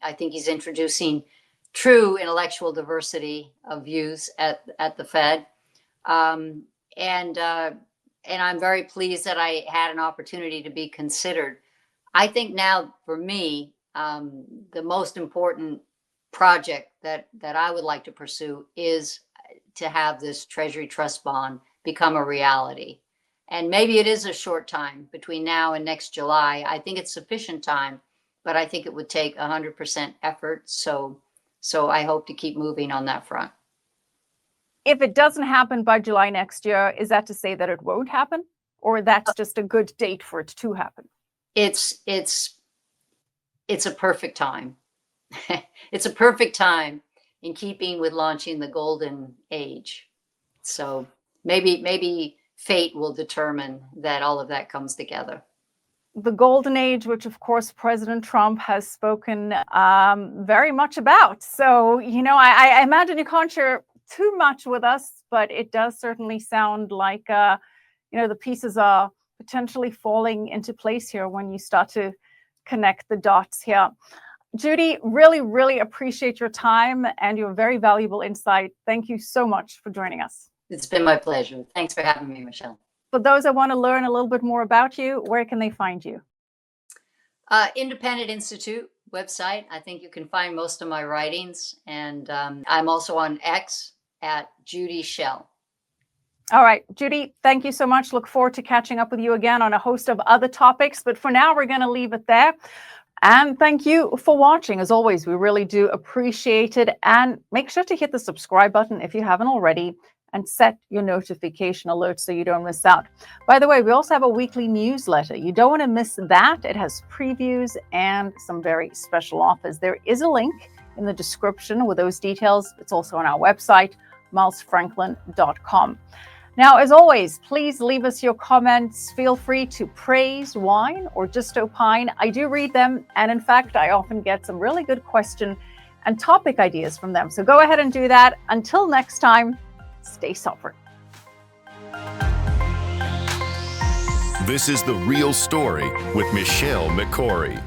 I think he's introducing true intellectual diversity of views at the Fed. And I'm very pleased that I had an opportunity to be considered. I think now, for me, the most important project that I would like to pursue is to have this Treasury trust bond become a reality. And maybe it is a short time between now and next July. I think it's sufficient time, but I think it would take 100% effort. So I hope to keep moving on that front. If it doesn't happen by July next year, is that to say that it won't happen, or that's just a good date for it to happen? It's a perfect time. It's a perfect time in keeping with launching the golden age. So maybe fate will determine that all of that comes together. The golden age, which of course President Trump has spoken very much about. So, I imagine you can't share too much with us, but it does certainly sound like, the pieces are potentially falling into place here when you start to connect the dots here. Judy, really, really appreciate your time and your very valuable insight. Thank you so much for joining us. It's been my pleasure. Thanks for having me, Michelle. For those that want to learn a little bit more about you, where can they find you? Independent Institute website. I think you can find most of my writings. And I'm also on X at Judy Shell. All right, Judy, thank you so much. Look forward to catching up with you again on a host of other topics. But for now, we're going to leave it there. And thank you for watching. As always, we really do appreciate it. And make sure to hit the subscribe button if you haven't already, and set your notification alerts so you don't miss out. By the way, we also have a weekly newsletter. You don't want to miss that. It has previews and some very special offers. There is a link in the description with those details. It's also on our website, milesfranklin.com. Now, as always, please leave us your comments. Feel free to praise, whine, or just opine. I do read them. And in fact, I often get some really good question and topic ideas from them. So go ahead and do that. Until next time, stay sovereign. This is The Real Story with Michelle Makori.